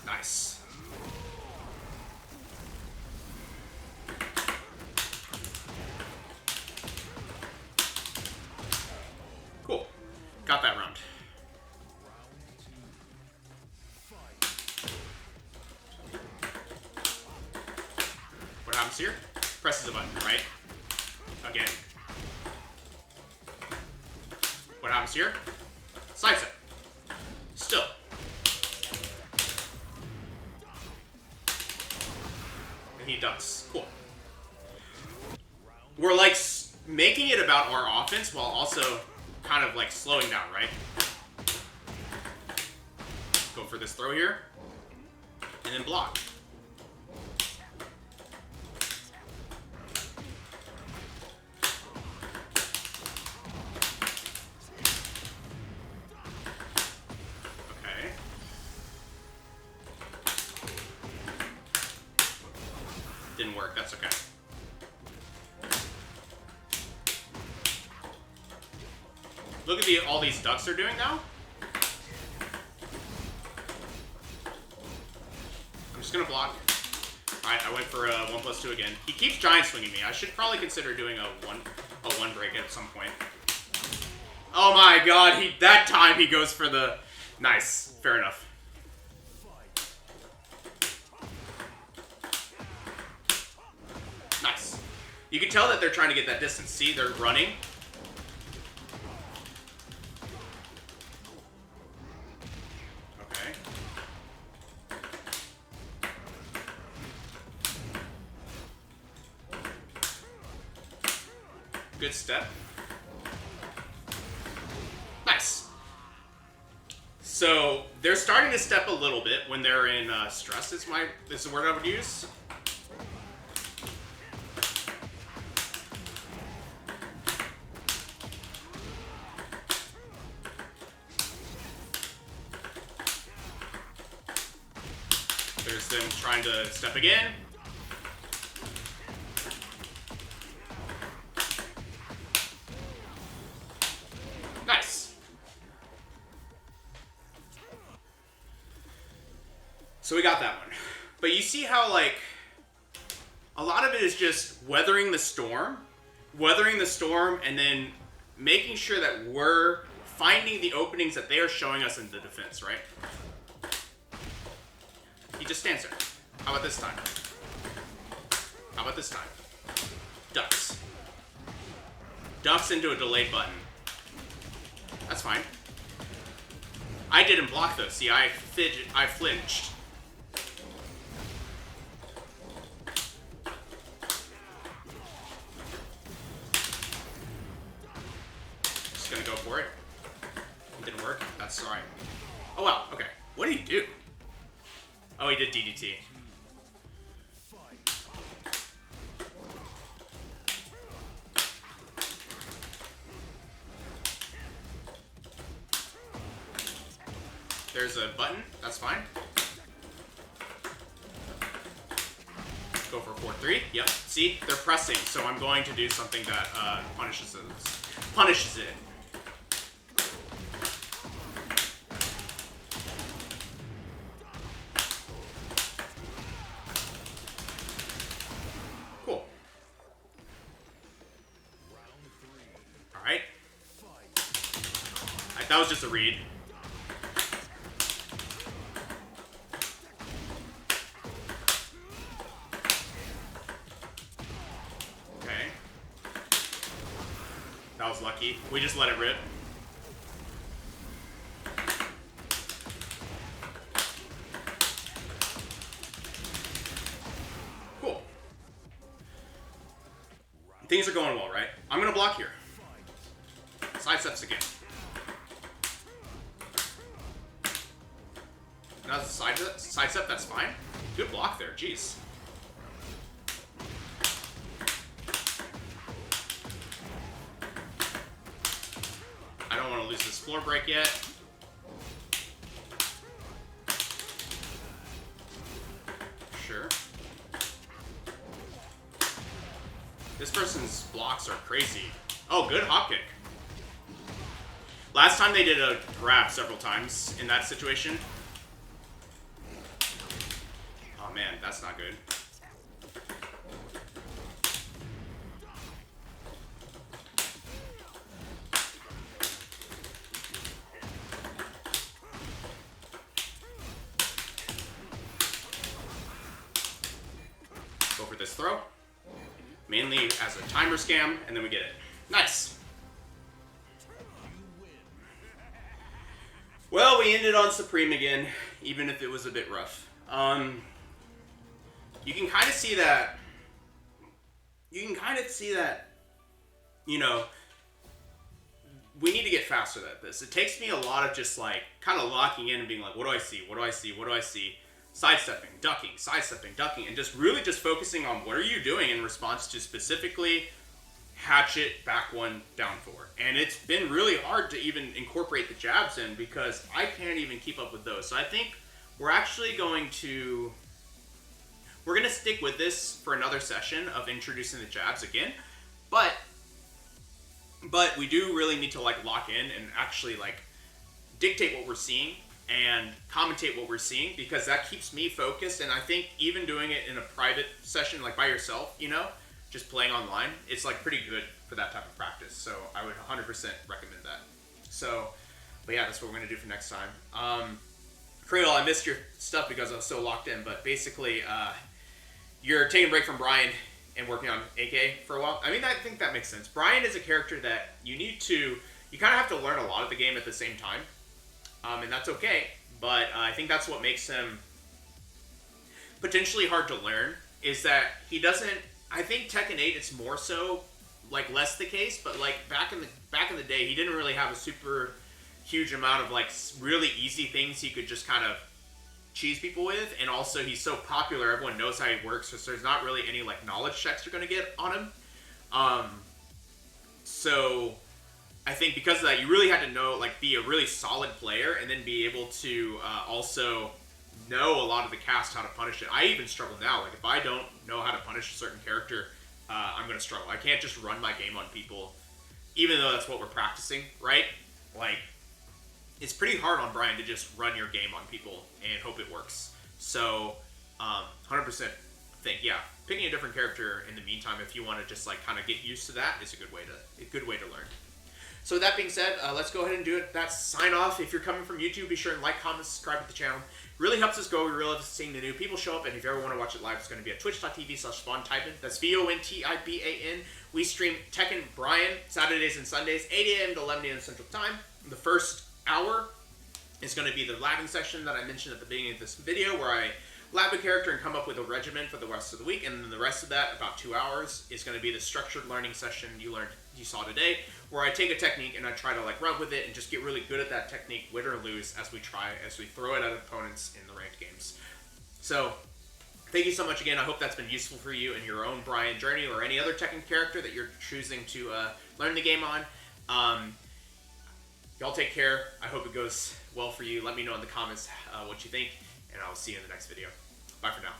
Nice. Cool. Got that round. What happens here? Presses a button, right? Again. What happens here? Slides it. Still. And he ducks. Cool. We're like making it about our offense while also kind of like slowing down, right? Go for this throw here. And then block. Okay. Didn't work, that's okay. Look at all these ducks are doing now. I'm just gonna block. Alright, I went for a 1+2 again. He keeps giant swinging me. I should probably consider doing a one break at some point. Oh my god, that time he goes for the nice. Fair enough. Nice. You can tell that they're trying to get that distance. See, they're running. Good step. Nice. So they're starting to step a little bit when they're in stress. Is the word I would use. There's them trying to step again. So we got that one. But you see how, like, a lot of it is just weathering the storm, and then making sure that we're finding the openings that they are showing us in the defense, right? He just stands there. How about this time? How about this time? Ducks. Ducks into a delayed button. That's fine. I didn't block those. See, I flinched. Just gonna go for it. It didn't work. That's alright. Oh wow, okay. What did he do? Oh, he did DDT. There's a button. That's fine. Go for 4-3. Yep. See, they're pressing, so I'm going to do something that punishes it. that was just a read. Okay. That was lucky. We just let it rip. Cool. Things are going well, right? I'm gonna block here. Sidesteps again. Now it's a sidestep, that's fine. Good block there, jeez. I don't want to lose this floor break yet. Sure. This person's blocks are crazy. Oh, good hop kick. Last time they did a grab several times in that situation. Oh man, that's not good. Go for this throw. Mainly as a timer scam, and then we get it. Nice. Well, we ended on Supreme again, even if it was a bit rough. You can kind of see that. You know, we need to get faster at this. It takes me a lot of just like kind of locking in and being like, what do I see? What do I see? What do I see? Sidestepping, ducking, and just really just focusing on what are you doing in response to specifically hatchet, back one, down four. And it's been really hard to even incorporate the jabs in because I can't even keep up with those. So I think we're actually going to stick with this for another session of introducing the jabs again. But we do really need to like lock in and actually like dictate what we're seeing and commentate what we're seeing, because that keeps me focused. And I think even doing it in a private session, like by yourself, you know, just playing online, it's like pretty good for that type of practice. So I would 100% recommend that. So, but yeah, that's what we're gonna do for next time. Cradle, I missed your stuff because I was so locked in, but basically, you're taking a break from Bryan and working on AK for a while. I mean, I think that makes sense. Bryan is a character that you kind of have to learn a lot of the game at the same time. And that's okay, but I think that's what makes him potentially hard to learn, is that he doesn't, I think Tekken 8 it's more so like less the case, but like back in the day he didn't really have a super huge amount of like really easy things he could just kind of cheese people with, and also he's so popular everyone knows how he works, so there's not really any like knowledge checks you're going to get on him. So I think because of that, you really had to know, like, be a really solid player, and then be able to also know a lot of the cast, how to punish it. I even struggle now. Like, if I don't know how to punish a certain character, I'm going to struggle. I can't just run my game on people, even though that's what we're practicing, right? Like, it's pretty hard on Bryan to just run your game on people and hope it works. So, 100% think, yeah, picking a different character in the meantime, if you want to just, like, kind of get used to that, is a good way to learn. So with that being said, let's go ahead and do it. That's sign off. If you're coming from YouTube, be sure and like, comment, subscribe to the channel. Really helps us grow. We really love seeing the new people show up. And if you ever want to watch it live, it's going to be at twitch.tv/SpawnTypin. That's VONTIBAN. We stream Tekken Bryan Saturdays and Sundays, 8 a.m. to 11 a.m. Central Time. The first hour is going to be the labbing section that I mentioned at the beginning of this video, where I lab a character and come up with a regimen for the rest of the week. And then the rest of that, about 2 hours, is going to be the structured learning session you saw today, where I take a technique and I try to like run with it and just get really good at that technique, win or lose, as we throw it at opponents in the ranked games. So thank you so much again. I hope that's been useful for you in your own Bryan journey, or any other Tekken character that you're choosing to learn the game on. Y'all take care. I hope it goes well for you. Let me know in the comments what you think, and I'll see you in the next video. Bye for now.